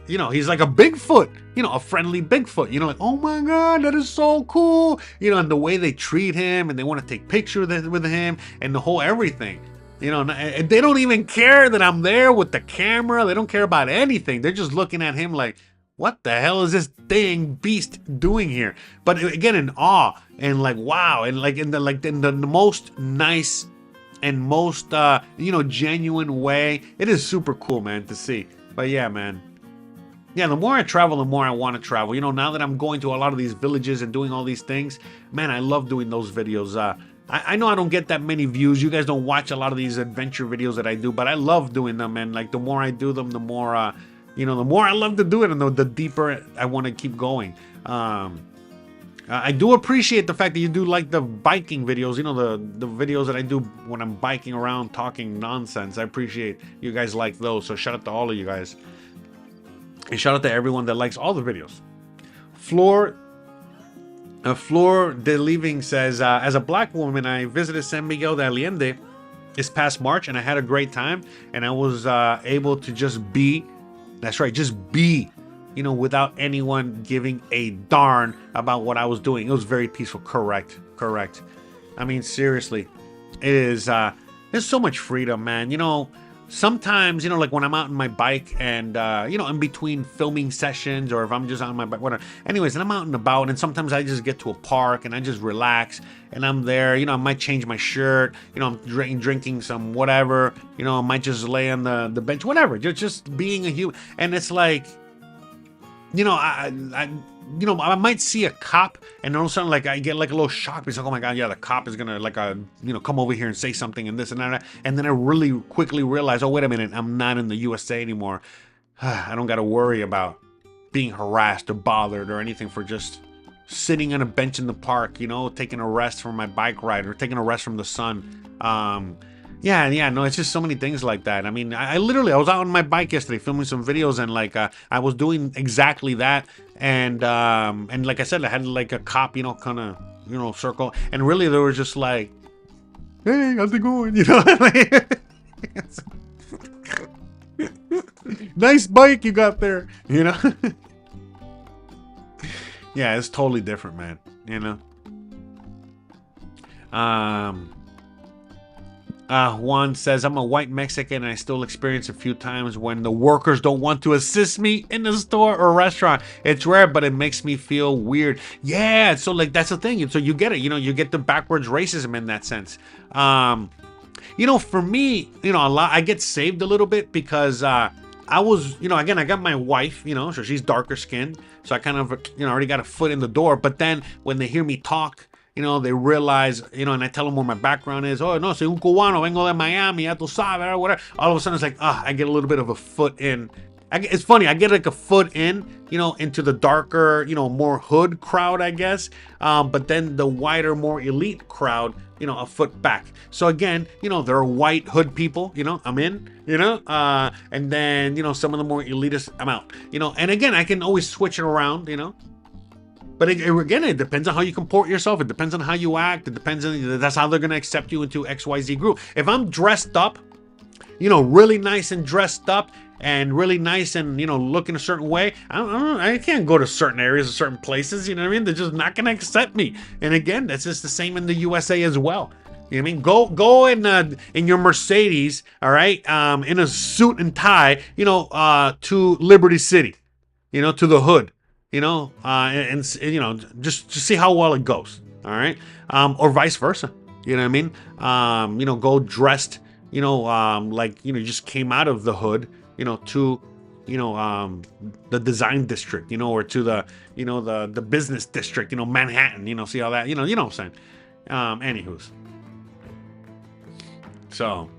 he's like a Bigfoot, a friendly Bigfoot, like, oh my god, that is so cool, and the way they treat him, and they want to take pictures with him, and the whole everything. And they don't even care that I'm there with the camera. They don't care about anything. They're just looking at him like, what the hell is this dang beast doing here? But again, in awe and like, wow, and like in the most nice and most genuine way. It is super cool, man, to see. But yeah, man. Yeah, the more I travel, the more I want to travel. Now that I'm going to a lot of these villages and doing all these things, man, I love doing those videos. I know I don't get that many views. You guys don't watch a lot of these adventure videos that I do, but I love doing them. And like, the more I do them, the more the more I love to do it, and the deeper I want to keep going. I do appreciate the fact that you do like the biking videos, the videos that I do when I'm biking around talking nonsense. I appreciate you guys like those. So shout out to all of you guys. And shout out to everyone that likes all the videos. Flor de Living says, as a black woman, I visited San Miguel de Allende this past March, and I had a great time, and I was able to just be. That's right, just be, without anyone giving a darn about what I was doing. It was very peaceful. Correct. I mean, seriously, it is, there's so much freedom, man. Sometimes, like when I'm out on my bike and, in between filming sessions, or if I'm just on my bike, whatever. Anyways, and I'm out and about, and sometimes I just get to a park and I just relax, and I'm there, I might change my shirt, I'm drinking some whatever, I might just lay on the bench, whatever, just being a human. And it's like, I might see a cop, and all of a sudden, like, I get like a little shock because, like, oh my god, yeah, the cop is gonna like, come over here and say something and this and that, and then I really quickly realize, oh wait a minute, I'm not in the USA anymore. I don't got to worry about being harassed or bothered or anything for just sitting on a bench in the park, taking a rest from my bike ride or taking a rest from the sun. Yeah, no, it's just so many things like that. I mean, I literally, I was out on my bike yesterday filming some videos, and like I was doing exactly that, and like I said, I had like a cop, kind of, circle, and really they were just like, hey, how's it going? Nice bike you got there. Yeah, it's totally different, man. Um. Juan says, I'm a white Mexican and I still experience a few times when the workers don't want to assist me in the store or restaurant. It's rare, but it makes me feel weird. Yeah, so like that's the thing. And so you get it, you get the backwards racism in that sense. For me, a lot, I get saved a little bit because I was, again, I got my wife, so she's darker skinned. So I kind of, already got a foot in the door. But then when they hear me talk, they realize, and I tell them where my background is. Oh, no, soy un cubano, vengo de Miami, ya tú sabes, or whatever. All of a sudden, it's like, I get a little bit of a foot in. It's funny, I get like a foot in, into the darker, more hood crowd, I guess. But then the wider, more elite crowd, a foot back. So again, there are white hood people, I'm in, and then, some of the more elitist, I'm out, and again, I can always switch it around, But again, it depends on how you comport yourself. It depends on how you act. It depends on, that's how they're going to accept you into XYZ group. If I'm dressed up, really nice and dressed up and really nice and, looking a certain way, I can't go to certain areas or certain places. You know what I mean? They're just not going to accept me. And again, that's just the same in the USA as well. You know what I mean? Go in your Mercedes, all right, in a suit and tie, to Liberty City, to the hood. And just see how well it goes. All right. Or vice versa. You know what I mean? Go dressed, like, just came out of the hood, to, the design district, or to the, the business district, Manhattan, see how that, you know what I'm saying? Anywho's. So,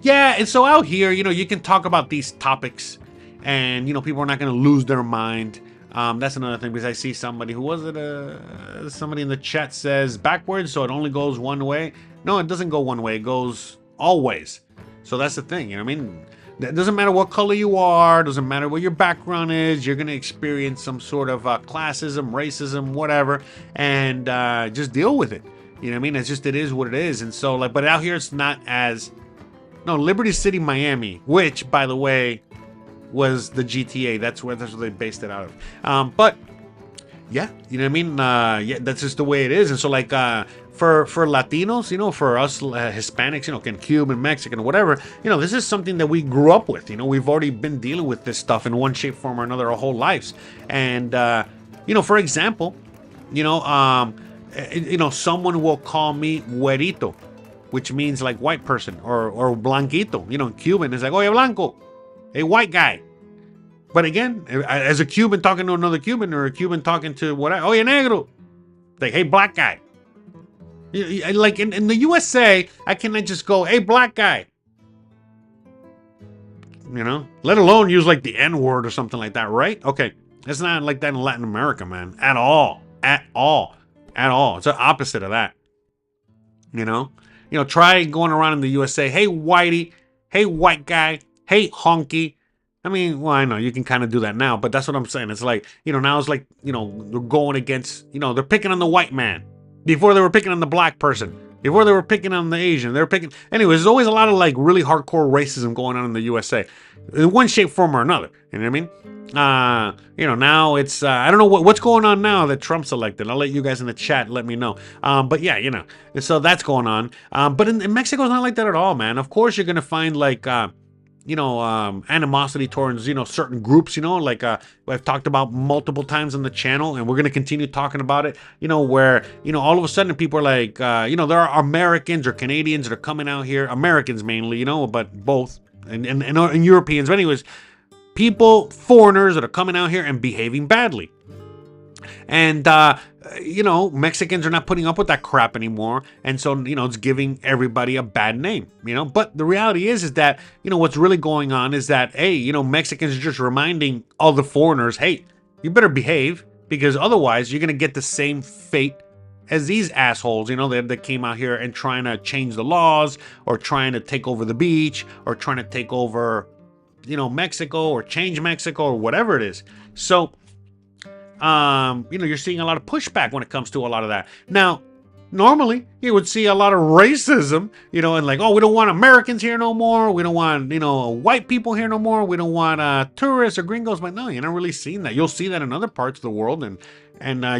yeah. And so out here, you can talk about these topics and, people are not going to lose their mind. That's another thing, because I see somebody, who was it? Somebody in the chat says backwards, so it only goes one way. No, it doesn't go one way. It goes all ways. So that's the thing. You know what I mean? It doesn't matter what color you are. Doesn't matter what your background is. You're going to experience some sort of classism, racism, whatever, and just deal with it. You know what I mean? It is what it is. And so, like, but out here, it's not as... No, Liberty City, Miami, which, by the way, was the GTA. That's where they based it out of. But yeah, you know what I mean? Yeah, that's just the way it is. And so, like, for Latinos, for us Hispanics, Cuban, Mexican, whatever, this is something that we grew up with. We've already been dealing with this stuff in one shape, form, or another our whole lives. And for example, someone will call me güerito, which means like white person, or blanquito. In Cuban, it's like, oye, blanco. A white guy. But again, as a Cuban talking to another Cuban, or a Cuban talking to whatever, oye, negro. Like, hey, black guy. Like in the USA, I cannot just go, hey, black guy. Let alone use like the N-word or something like that, right? Okay. It's not like that in Latin America, man. At all. At all. At all. It's the opposite of that. Try going around in the USA, hey, whitey. Hey, white guy. Hey, honky. I mean, well, I know you can kind of do that now, but that's what I'm saying. It's like, now it's like, they're going against, they're picking on the white man. Before they were picking on the black person. Before they were picking on the Asian. They were picking... Anyways, there's always a lot of like really hardcore racism going on in the USA. In one shape, form, or another. You know what I mean? Now it's... I don't know what's going on now that Trump's elected. I'll let you guys in the chat let me know. But yeah, so that's going on. But in Mexico, it's not like that at all, man. Of course, you're going to find like... animosity towards, certain groups, like I've talked about multiple times on the channel, and we're going to continue talking about it, where, all of a sudden people are like, there are Americans or Canadians that are coming out here, Americans mainly, but both, and Europeans, but anyways, people, foreigners that are coming out here and behaving badly. And, Mexicans are not putting up with that crap anymore. And so, it's giving everybody a bad name, But the reality is that, what's really going on is that, hey, Mexicans are just reminding all the foreigners, hey, you better behave, because otherwise you're going to get the same fate as these assholes, that came out here and trying to change the laws, or trying to take over the beach, or trying to take over, Mexico, or change Mexico, or whatever it is. So, you're seeing a lot of pushback when it comes to a lot of that. Now, normally you would see a lot of racism, and like, oh, we don't want Americans here no more. We don't want, white people here no more. We don't want tourists or gringos. But no, you're not really seeing that. You'll see that in other parts of the world, and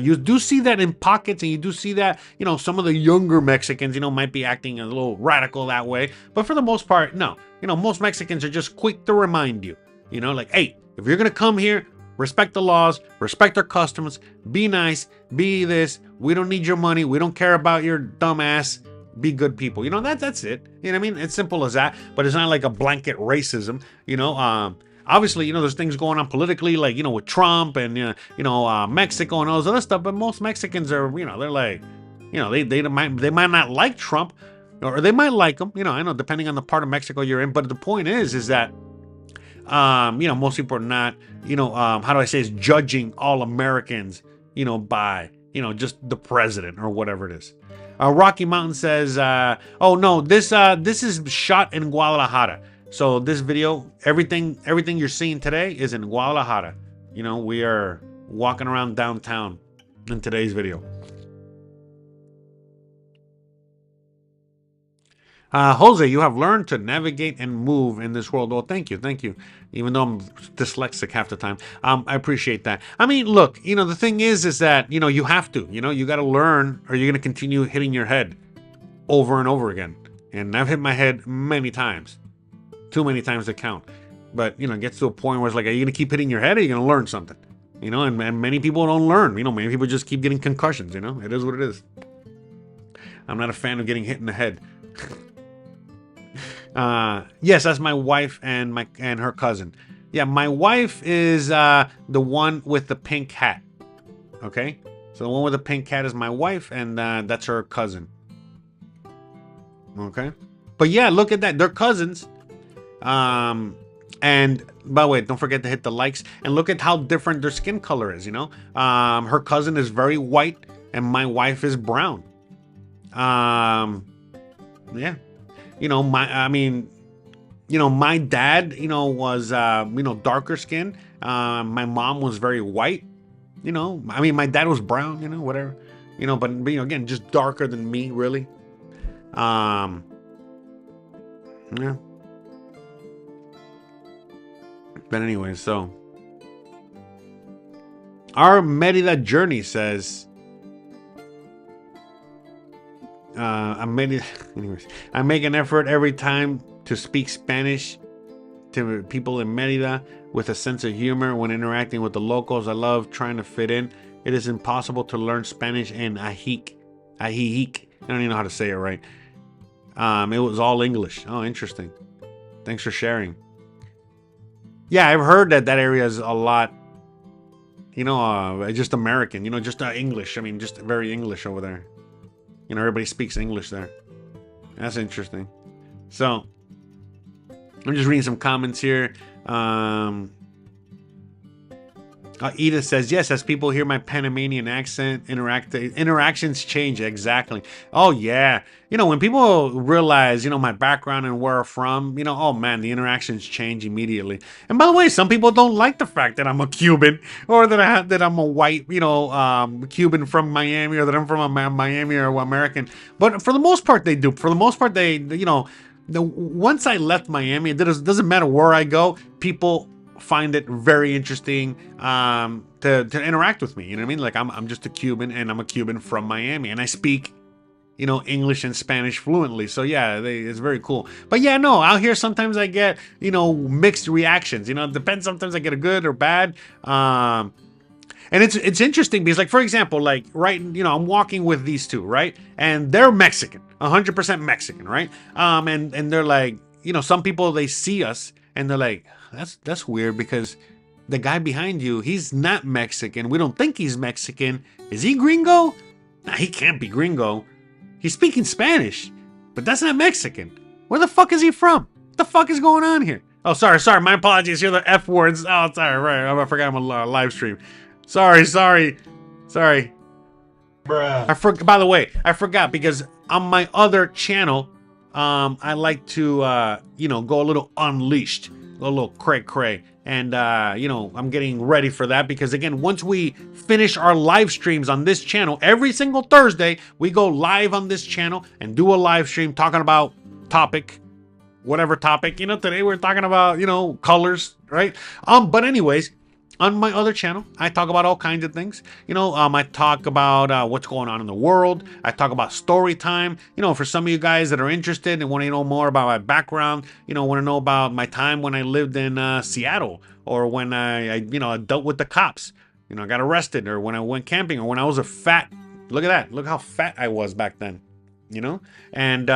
you do see that in pockets, and you do see that, some of the younger Mexicans, might be acting a little radical that way. But for the most part, no. Most Mexicans are just quick to remind you, like, hey, if you're gonna come here, respect the laws, respect our customs, be nice, be this. We don't need your money. We don't care about your dumb ass. Be good people. That's it. You know what I mean? It's simple as that. But it's not like a blanket racism. Obviously, there's things going on politically, like, with Trump and, Mexico and all those other stuff. But most Mexicans are, they're like, they might not like Trump, or they might like him. I know, depending on the part of Mexico you're in. But the point is that, most people are not, how do I say, is judging all Americans, by, just the president or whatever it is. Rocky Mountain says, oh no, this is shot in Guadalajara. So this video, everything you're seeing today is in Guadalajara. We are walking around downtown in today's video. Jose, you have learned to navigate and move in this world. Well, thank you. Even though I'm dyslexic half the time, I appreciate that. I mean, look, the thing is that, you have to, you got to learn, or you're going to continue hitting your head over and over again. And I've hit my head many times, too many times to count. But, it gets to a point where it's like, are you going to keep hitting your head, or are you going to learn something? And many people don't learn, many people just keep getting concussions, it is what it is. I'm not a fan of getting hit in the head. Yes, that's my wife and her cousin. Yeah, my wife is the one with the pink hat. Okay, so the one with the pink hat is my wife, and that's her cousin. Okay, but yeah, look at that, they're cousins. And by the way, don't forget to hit the likes, and look at how different their skin color is. Her cousin is very white, and my wife is brown. Yeah. My dad, was, darker skin. My mom was very white. My dad was brown, whatever. But again, just darker than me, really. Yeah. But anyway, so our Merida journey says, I make an effort every time to speak Spanish to people in Merida with a sense of humor when interacting with the locals. I love trying to fit in. It is impossible to learn Spanish in Ajijic. I don't even know how to say it right. It was all English. Oh, interesting. Thanks for sharing. Yeah, I've heard that area is a lot, just American, just English. I mean, just very English over there. Everybody speaks English there. That's interesting. So, I'm just reading some comments here. Edith says, yes, as people hear my Panamanian accent, interactions change. Exactly. Oh, yeah. When people realize, my background and where I'm from, oh, man, the interactions change immediately. And by the way, some people don't like the fact that I'm a Cuban, or that I'm a white, Cuban from Miami, or that I'm from a Miami or American. But for the most part, they do. For the most part, once I left Miami, it doesn't matter where I go, people find it very interesting to interact with me. You know what I mean? Like, I'm just a Cuban, and I'm a Cuban from Miami, and I speak English and Spanish fluently. So yeah, it's very cool. But yeah, no, out here sometimes I get mixed reactions. It depends. Sometimes I get a good or bad. And it's interesting because, like, for example, like, right, I'm walking with these two, right, and they're Mexican, 100% Mexican, right, and they're like, some people, they see us and they're like, that's weird, because the guy behind you, he's not Mexican. We don't think he's Mexican. Is he gringo? Nah, he can't be gringo. He's speaking Spanish, but that's not Mexican. Where the fuck is he from? What the fuck is going on here? Oh, sorry. My apologies. Here are the F words. Oh, sorry. Right. I forgot I'm on a live stream. Sorry. By the way, I forgot because on my other channel, I like to, you know, go a little unleashed, go a little cray cray. And, you know, I'm getting ready for that because, again, once we finish our live streams on this channel, every single Thursday, we go live on this channel and do a live stream talking about whatever topic. You know, today we're talking about, you know, colors, right? But anyways, on my other channel, I talk about all kinds of things. You know, I talk about what's going on in the world. I talk about story time. You know, for some of you guys that are interested and want to know more about my background, you know, want to know about my time when I lived in Seattle, or when I, you know, I dealt with the cops. You know, I got arrested, or when I went camping, or when I was a fat. Look at that. Look how fat I was back then. You know, and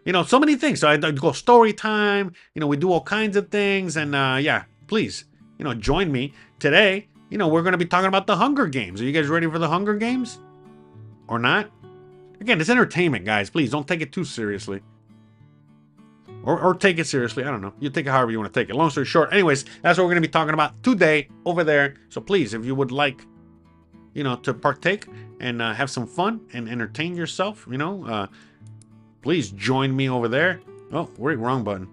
you know, so many things. So I go story time. You know, we do all kinds of things, and yeah, please, you know, join me today. You know, we're going to be talking about the Hunger Games. Are you guys ready for the Hunger Games? Or not? Again, it's entertainment, guys. Please don't take it too seriously. Or take it seriously. I don't know. You take it however you want to take it. Long story short, anyways, that's what we're going to be talking about today over there. So please, if you would like, you know, to partake and have some fun and entertain yourself, you know, please join me over there. Oh, wrong button.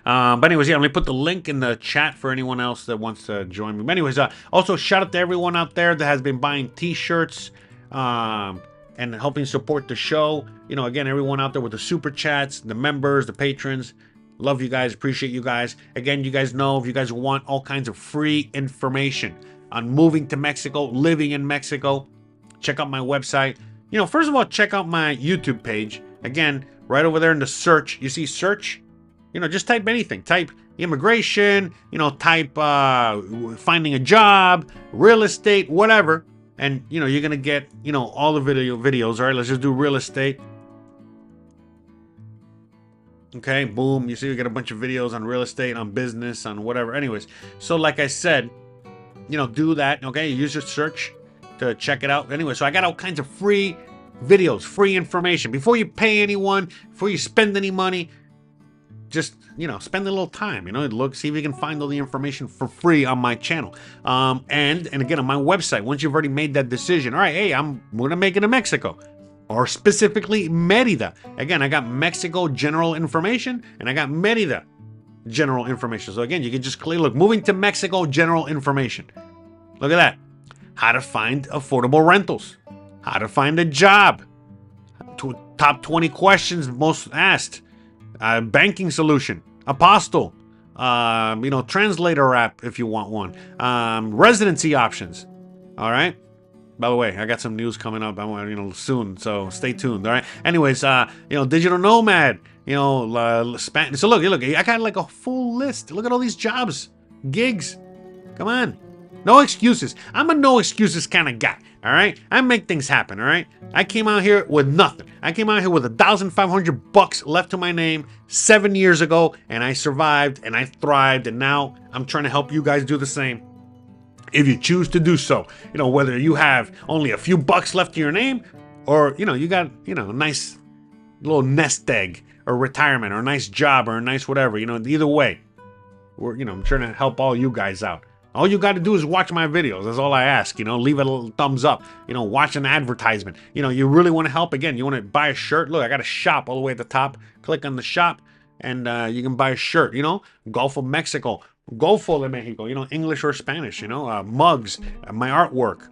But anyways, yeah, let me put the link in the chat for anyone else that wants to join me. But anyways, also shout out to everyone out there that has been buying t-shirts and helping support the show. You know, again, everyone out there with the super chats, the members, the patrons. Love you guys. Appreciate you guys. Again, you guys know, if you guys want all kinds of free information on moving to Mexico, living in Mexico, check out my website. You know, first of all, check out my YouTube page. Again, right over there in the search, you see search? You know, just type anything. Type immigration, you know, type finding a job, real estate, whatever. And, you know, you're going to get, you know, all the videos. All right, let's just do real estate. Okay, boom. You see, we get a bunch of videos on real estate, on business, on whatever. Anyways, so like I said, you know, do that. Okay, use your search to check it out. Anyway, so I got all kinds of free videos, free information. Before you pay anyone, before you spend any money, just, you know, spend a little time, you know, look, see if you can find all the information for free on my channel. And again, on my website, once you've already made that decision, all right, hey, we're gonna make it in Mexico, or specifically Merida. Again, I got Mexico general information, and I got Merida general information. So again, you can just click, look, moving to Mexico general information. Look at that. How to find affordable rentals, how to find a job, top 20 questions most asked, banking solution, Apostle, you know, translator app if you want one, residency options. All right. By the way, I got some news coming up, you know, soon, so stay tuned. All right. Anyways, you know, digital nomad, you know, Spanish. So look, I got like a full list. Look at all these jobs, gigs. Come on. No excuses. I'm a no excuses kind of guy. All right. I make things happen. All right. I came out here with nothing. I came out here with $1,500 left to my name 7 years ago, and I survived and I thrived. And now I'm trying to help you guys do the same, if you choose to do so. You know, whether you have only a few bucks left to your name, or, you know, you got, you know, a nice little nest egg or retirement or a nice job or a nice whatever. You know, either way, you know, I'm trying to help all you guys out. All you got to do is watch my videos. That's all I ask. You know, leave a little thumbs up. You know, watch an advertisement. You know, you really want to help. Again, you want to buy a shirt. Look, I got a shop all the way at the top. Click on the shop, and you can buy a shirt. You know, Gulf of Mexico, Golfo de Mexico. You know, English or Spanish. You know, mugs, my artwork,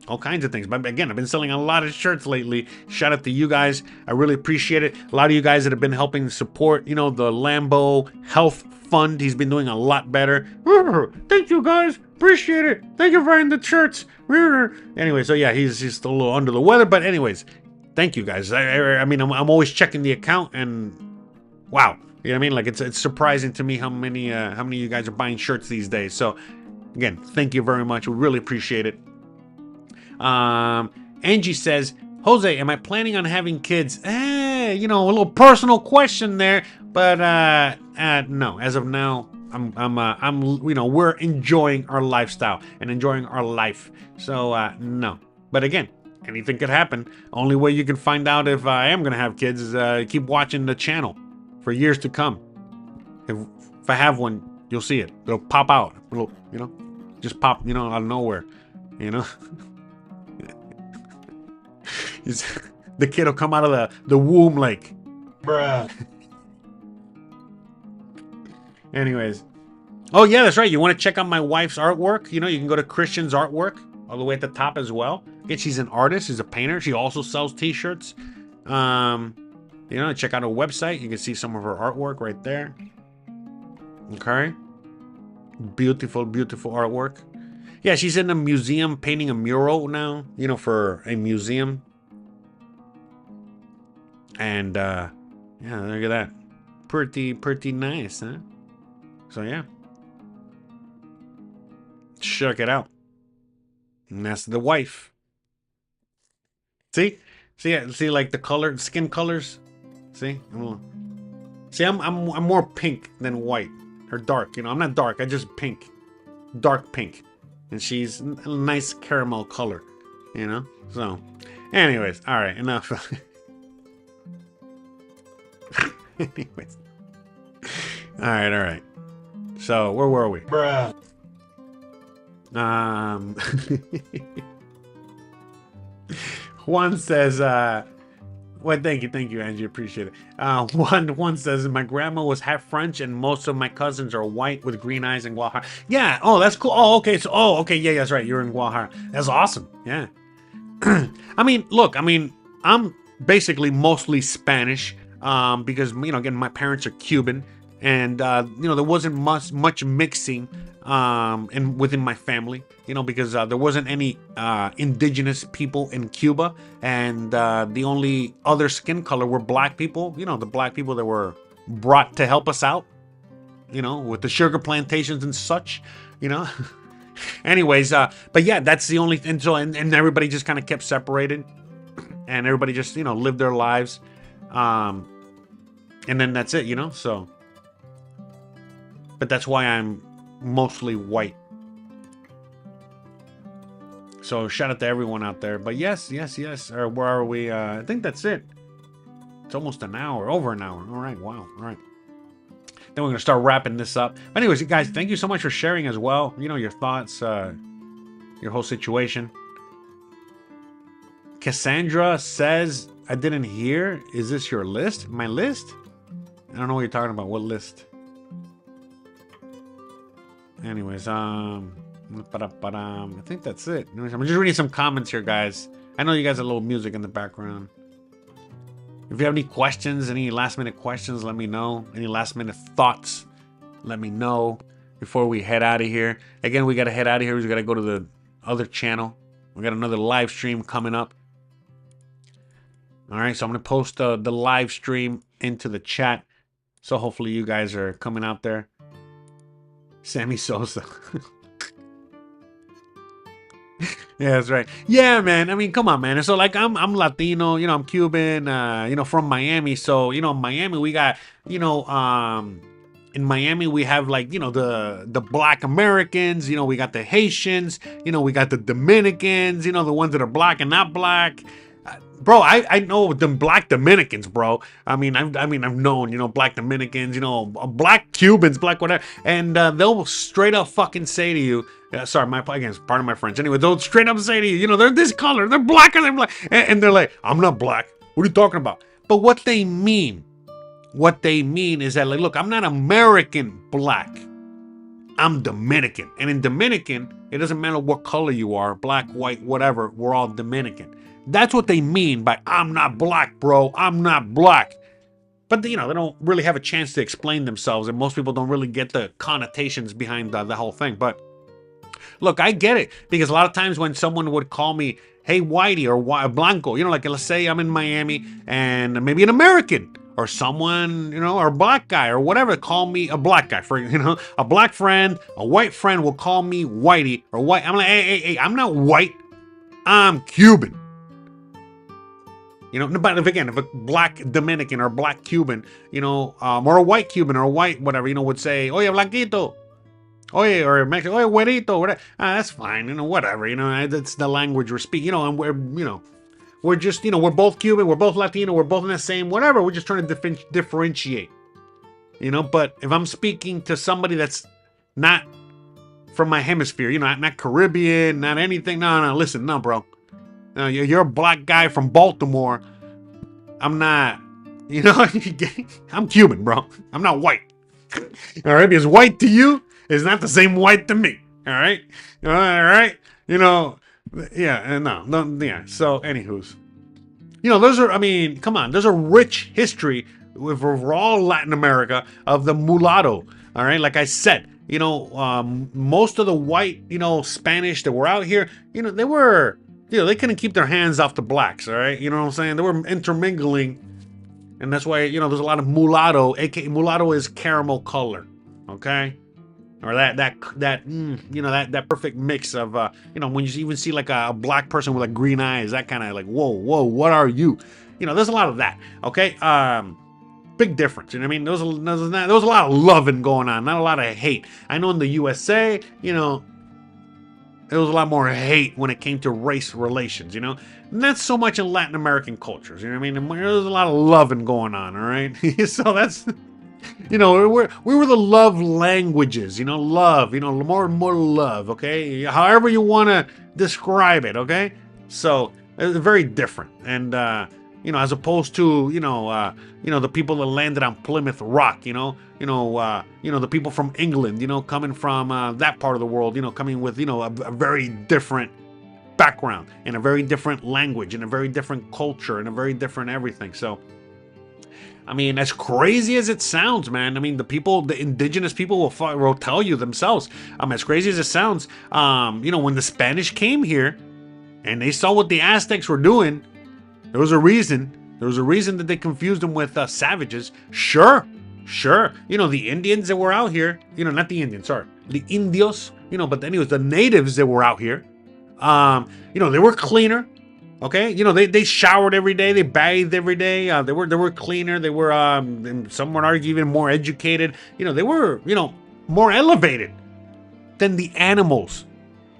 all kinds of things. But again, I've been selling a lot of shirts lately. Shout out to you guys. I really appreciate it. A lot of you guys that have been helping support, you know, the Lambo Health Fund. He's been doing a lot better. Thank you guys. Appreciate it. Thank you for buying the shirts. Anyway, so yeah, he's still a little under the weather. But anyways, thank you guys. I mean, I'm always checking the account, and wow. You know what I mean? Like, it's surprising to me how many of you guys are buying shirts these days. So again, thank you very much. We really appreciate it. Angie says, Jose, am I planning on having kids? You know, a little personal question there, but no. As of now, I'm you know, we're enjoying our lifestyle and enjoying our life. So no. But again, anything could happen. Only way you can find out if I am gonna have kids is keep watching the channel for years to come. If I have one, you'll see it. It'll pop out. It'll, you know, just pop, you know, out of nowhere. You know. The kid will come out of the womb like. Bruh. Anyways. Oh, yeah, that's right. You want to check out my wife's artwork? You know, you can go to Christian's artwork all the way at the top as well. Again, she's an artist. She's a painter. She also sells t-shirts. You know, check out her website. You can see some of her artwork right there. Okay. Beautiful, beautiful artwork. Yeah, she's in a museum painting a mural now, you know, for a museum. And, yeah, look at that. Pretty nice, huh? So, yeah. Check it out. And that's the wife. See? See like the color, skin colors? See? I'm more pink than white. Or dark, you know. I'm not dark, I just pink. Dark pink. And she's a nice caramel color, you know? So, anyways, alright, enough. Anyways. Alright. So, where were we? Bruh. Juan says, well, thank you, Angie, appreciate it. One says, my grandma was half French and most of my cousins are white with green eyes in Guadalajara. Yeah, oh, that's cool. Oh, okay, yeah, that's right, you're in Guadalajara. That's awesome, yeah. I mean, look, I'm basically mostly Spanish, because, you know, again, my parents are Cuban, and, you know, there wasn't much mixing within my family, you know, because there wasn't any indigenous people in Cuba, and the only other skin color were black people, you know, the black people that were brought to help us out, you know, with the sugar plantations and such, you know. Anyways, but yeah, that's the only thing. So, and everybody just kind of kept separated, and everybody just, you know, lived their lives, and then that's it, you know. So, but that's why I'm mostly white. So shout out to everyone out there. But yes. Or where are we? I think that's it. It's almost an hour, over an hour. All right, wow. All right. Then we're gonna start wrapping this up. But anyways, you guys, thank you so much for sharing as well. You know, your thoughts, your whole situation. Cassandra says, I didn't hear. Is this your list? My list? I don't know what you're talking about. What list? Anyways, I think that's it. I'm just reading some comments here, guys. I know you guys have a little music in the background. If you have any questions, any last minute questions, let me know. Any last minute thoughts, let me know before we head out of here. Again, we got to head out of here. We got to go to the other channel. We got another live stream coming up. All right, so I'm going to post the live stream into the chat. So hopefully you guys are coming out there. Sammy Sosa. Yeah, that's right. Yeah, man. I mean, come on, man. So like I'm Latino, you know, I'm Cuban, you know, from Miami. So, you know, in Miami we got, you know, in Miami we have like, you know, the black Americans, you know, we got the Haitians, you know, we got the Dominicans, you know, the ones that are black and not black. Bro, I know them black Dominicans, bro. I mean, I've known, you know, black Dominicans, you know, black Cubans, black whatever, and they'll straight up fucking say to you, sorry, again, pardon my French. Anyway, they'll straight up say to you, you know, they're this color, they're blacker than black, and they're like, I'm not black. What are you talking about? But what they mean is that, like, look, I'm not American black. I'm Dominican, and in Dominican, it doesn't matter what color you are, black, white, whatever. We're all Dominican. That's what they mean by I'm not black, bro. I'm not black. But, you know, they don't really have a chance to explain themselves, and most people don't really get the connotations behind the whole thing. But look, I get it, because a lot of times when someone would call me, hey, whitey or blanco, you know, like let's say I'm in Miami and maybe an American or someone, you know, or a black guy or whatever, call me a black guy. For, you know, a black friend, a white friend will call me whitey or white. I'm like, hey, I'm not white. I'm Cuban. You know, but if a black Dominican or black Cuban, you know, or a white Cuban or a white whatever, you know, would say, oye, blanquito, oye, or Mexico, oye, güerito, whatever. That's fine, you know, whatever, you know, that's the language we're speaking, you know, and we're just, you know, we're both Cuban, we're both Latino, we're both in the same whatever, we're just trying to differentiate, you know. But if I'm speaking to somebody that's not from my hemisphere, you know, not Caribbean, not anything, no, listen, no, bro. You're a black guy from Baltimore. I'm not, you know, I'm Cuban, bro. I'm not white. All right, because white to you is not the same white to me. All right, all right. You know, yeah, no, yeah. So, anywho's, those are. I mean, come on. There's a rich history with all Latin America of the mulatto. All right, like I said, most of the white, Spanish that were out here, they were, they couldn't keep their hands off the blacks. All right, you know what I'm saying? They were intermingling. And that's why, there's a lot of mulatto, aka mulatto is caramel color, okay? Or that perfect mix of, when you even see like a black person with like green eyes, that kind of like, whoa, what are you? There's a lot of that, okay? Big difference, you know what I mean? There was a lot of loving going on, not a lot of hate. I know in the USA, there was a lot more hate when it came to race relations, Not so much in Latin American cultures, you know what I mean? There was a lot of loving going on, all right? So that's, we were the love languages, love, more and more love, okay? However you want to describe it, okay? So it's very different. And, as opposed to, the people that landed on Plymouth Rock, the people from England, coming from that part of the world, coming with, a very different background and a very different language and a very different culture and a very different everything. So, I mean, as crazy as it sounds, man, I mean, the indigenous people will tell you themselves, as crazy as it sounds, when the Spanish came here and they saw what the Aztecs were doing, there was a reason. There was a reason that they confused them with savages. Sure. The Indians that were out here, not the Indians, sorry. The Indios, but anyways, the natives that were out here, they were cleaner. Okay. They showered every day. They bathed every day. They were cleaner. They were, some would argue even more educated. They were, more elevated than the animals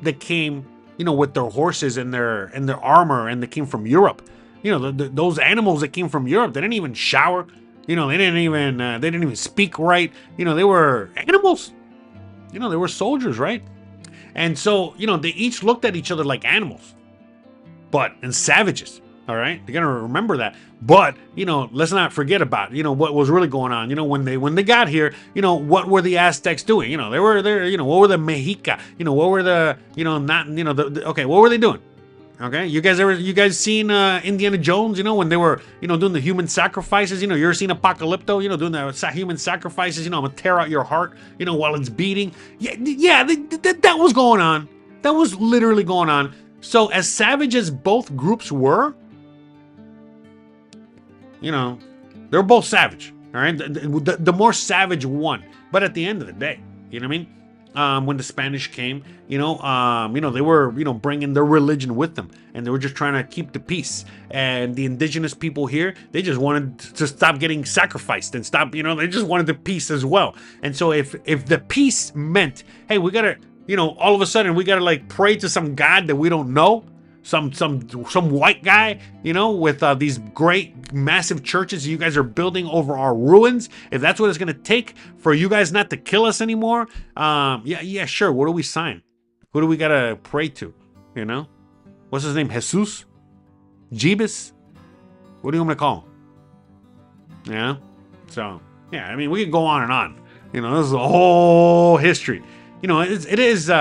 that came, with their horses and their armor and they came from Europe. Those animals that came from Europe, they didn't even shower. They didn't even speak right. They were animals. They were soldiers, right? And so, they each looked at each other like animals, and savages. All right, you gotta remember that. But let's not forget about what was really going on. When they got here, what were the Aztecs doing? They were there. What were the Mexica? What were the okay, what were they doing? Okay, you guys seen Indiana Jones? When they were doing the human sacrifices. You ever seen Apocalypto? Doing the human sacrifices. I'm gonna tear out your heart. While it's beating. Yeah, that was going on. That was literally going on. So as savage as both groups were, they're both savage. All right, the more savage won. But at the end of the day, you know what I mean? When the Spanish came, they were, bringing their religion with them, and they were just trying to keep the peace. And the indigenous people here, they just wanted to stop getting sacrificed and stop, they just wanted the peace as well. And so if the peace meant, hey, we gotta, all of a sudden we gotta like pray to some god that we don't know, some white guy, with these great massive churches you guys are building over our ruins. If that's what it's gonna take for you guys not to kill us anymore, yeah, sure. What do we sign? Who do we gotta pray to? What's his name? Jesus? Jeebus? What do you want me to call him? Yeah. So yeah, I mean, we could go on and on. This is a whole history. It is.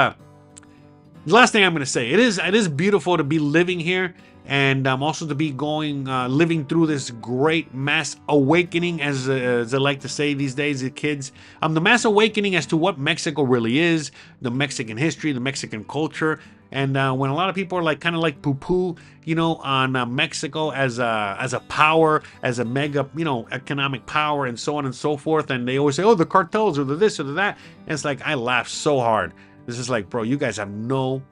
The last thing I'm going to say, it is beautiful to be living here, and also to be living through this great mass awakening, as I like to say these days, the kids. The mass awakening as to what Mexico really is, the Mexican history, the Mexican culture, and when a lot of people are kind of poo-poo, on Mexico as a power, as a mega, economic power, and so on and so forth, and they always say, oh, the cartels or the this or the that, and it's like I laugh so hard. This is like, bro, you guys have no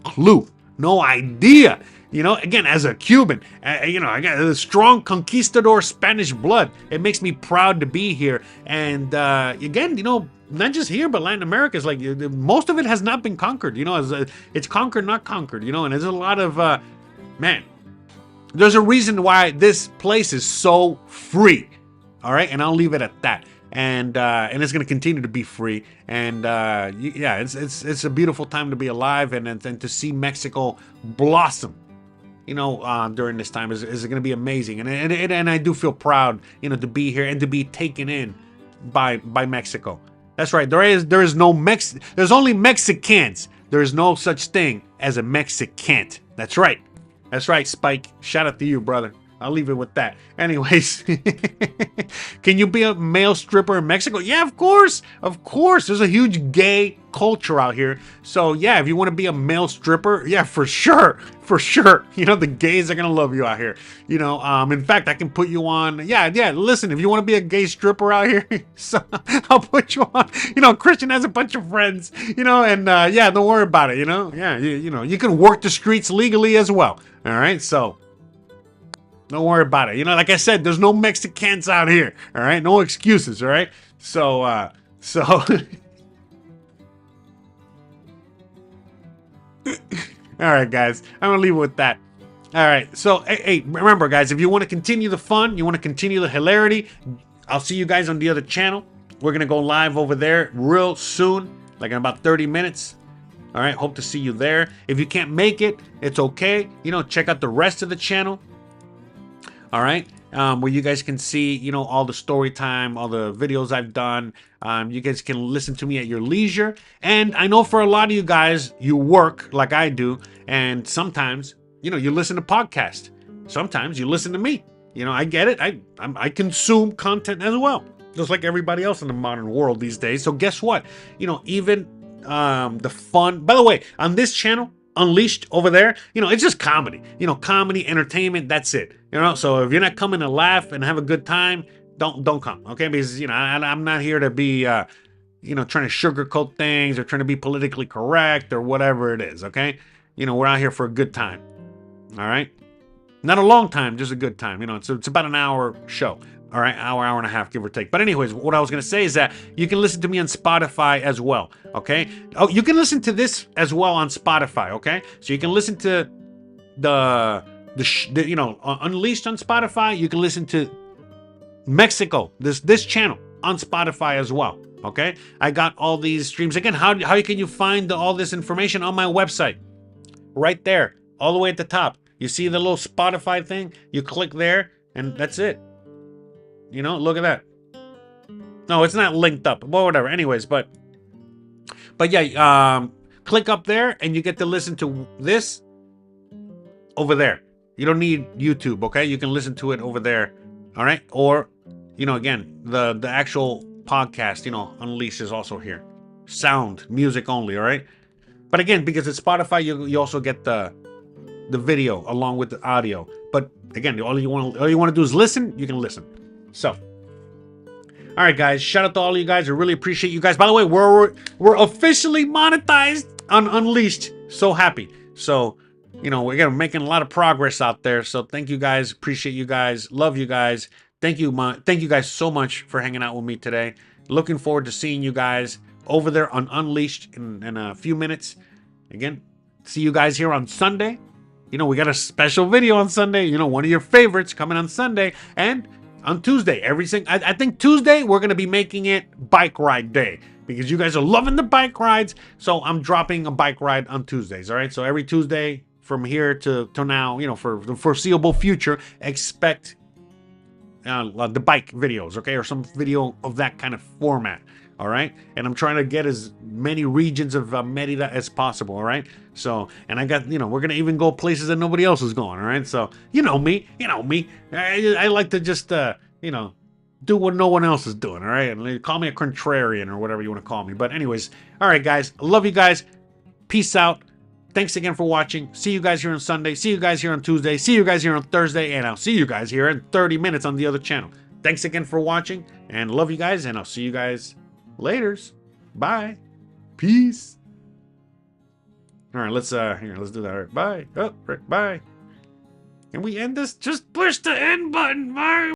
clue, no idea. Again, as a Cuban, I got a strong conquistador Spanish blood. It makes me proud to be here. And again, not just here, but Latin America is like, most of it has not been conquered. It's conquered, not conquered. And there's a lot of, man, there's a reason why this place is so free. All right, and I'll leave it at that. And it's going to continue to be free. And yeah, it's a beautiful time to be alive and to see Mexico blossom. during this time is going to be amazing. And I do feel proud, to be here and to be taken in by Mexico. That's right. There's only Mexicans. There is no such thing as a Mexican. That's right. That's right, Spike. Shout out to you, brother. I'll leave it with that. Anyways, can you be a male stripper in Mexico? Yeah, of course. Of course. There's a huge gay culture out here. So, yeah, if you want to be a male stripper, yeah, for sure. For sure. The gays are going to love you out here. In fact, I can put you on. Yeah, listen, if you want to be a gay stripper out here, so I'll put you on. Christian has a bunch of friends, and yeah, don't worry about it, Yeah, you can work the streets legally as well. All right, so don't worry about it. Like I said, there's no Mexicans out here. All right, no excuses. All right, so all right, guys, I'm gonna leave it with that. All right, so hey, remember, guys, if you want to continue the fun, you want to continue the hilarity, I'll see you guys on the other channel. We're gonna go live over there real soon, like in about 30 minutes. All right, hope to see you there. If you can't make it, it's okay. Check out the rest of the channel. All right, where you guys can see, all the story time, all the videos I've done. You guys can listen to me at your leisure. And I know for a lot of you guys, you work like I do. And sometimes, you listen to podcasts. Sometimes you listen to me. I get it. I consume content as well, just like everybody else in the modern world these days. So guess what? Even the fun. By the way, on this channel, Unleashed over there, it's just comedy. Comedy, entertainment. That's it. So if you're not coming to laugh and have a good time, don't come. Okay, because I'm not here to be trying to sugarcoat things or trying to be politically correct or whatever it is. Okay, we're out here for a good time. All right, not a long time, just a good time. It's about an hour show. All right, hour and a half, give or take. But anyways, what I was going to say is that you can listen to me on Spotify as well, okay? Oh, you can listen to this as well on Spotify, okay? So you can listen to Unleashed on Spotify. You can listen to Mexico, this channel on Spotify as well, okay? I got all these streams. Again, how can you find all this information on my website? Right there, all the way at the top. You see the little Spotify thing? You click there, and that's it. Look at that. No, it's not linked up. Well, whatever. Anyways, but yeah, click up there and you get to listen to this over there. You don't need YouTube, okay? You can listen to it over there. All right? Or, again, the actual podcast, Unleashed is also here. Sound, music only, all right? But again, because it's Spotify, you also get the video along with the audio. But again, all you want to do is listen, you can listen. So, all right, guys. Shout out to all of you guys. I really appreciate you guys. By the way, we're officially monetized on Unleashed. So happy. So, we're making a lot of progress out there. So thank you guys. Appreciate you guys. Love you guys. Thank you guys so much for hanging out with me today. Looking forward to seeing you guys over there on Unleashed in a few minutes. Again, see you guys here on Sunday. We got a special video on Sunday. One of your favorites coming on Sunday. And on Tuesday, I think Tuesday we're going to be making it bike ride day because you guys are loving the bike rides. So I'm dropping a bike ride on Tuesdays. All right. So every Tuesday from here to now, for the foreseeable future, expect the bike videos. Okay. Or some video of that kind of format. All right. And I'm trying to get as many regions of Merida as possible. All right. So, and I got, we're going to even go places that nobody else is going. All right. So, me. I like to just, do what no one else is doing. All right. And call me a contrarian or whatever you want to call me. But anyways, all right, guys. I love you guys. Peace out. Thanks again for watching. See you guys here on Sunday. See you guys here on Tuesday. See you guys here on Thursday. And I'll see you guys here in 30 minutes on the other channel. Thanks again for watching and love you guys. And I'll see you guys laters. Bye. Peace. All right, let's do that. All right, bye. Oh, right, bye. Can we end this? Just push the end button. Bye.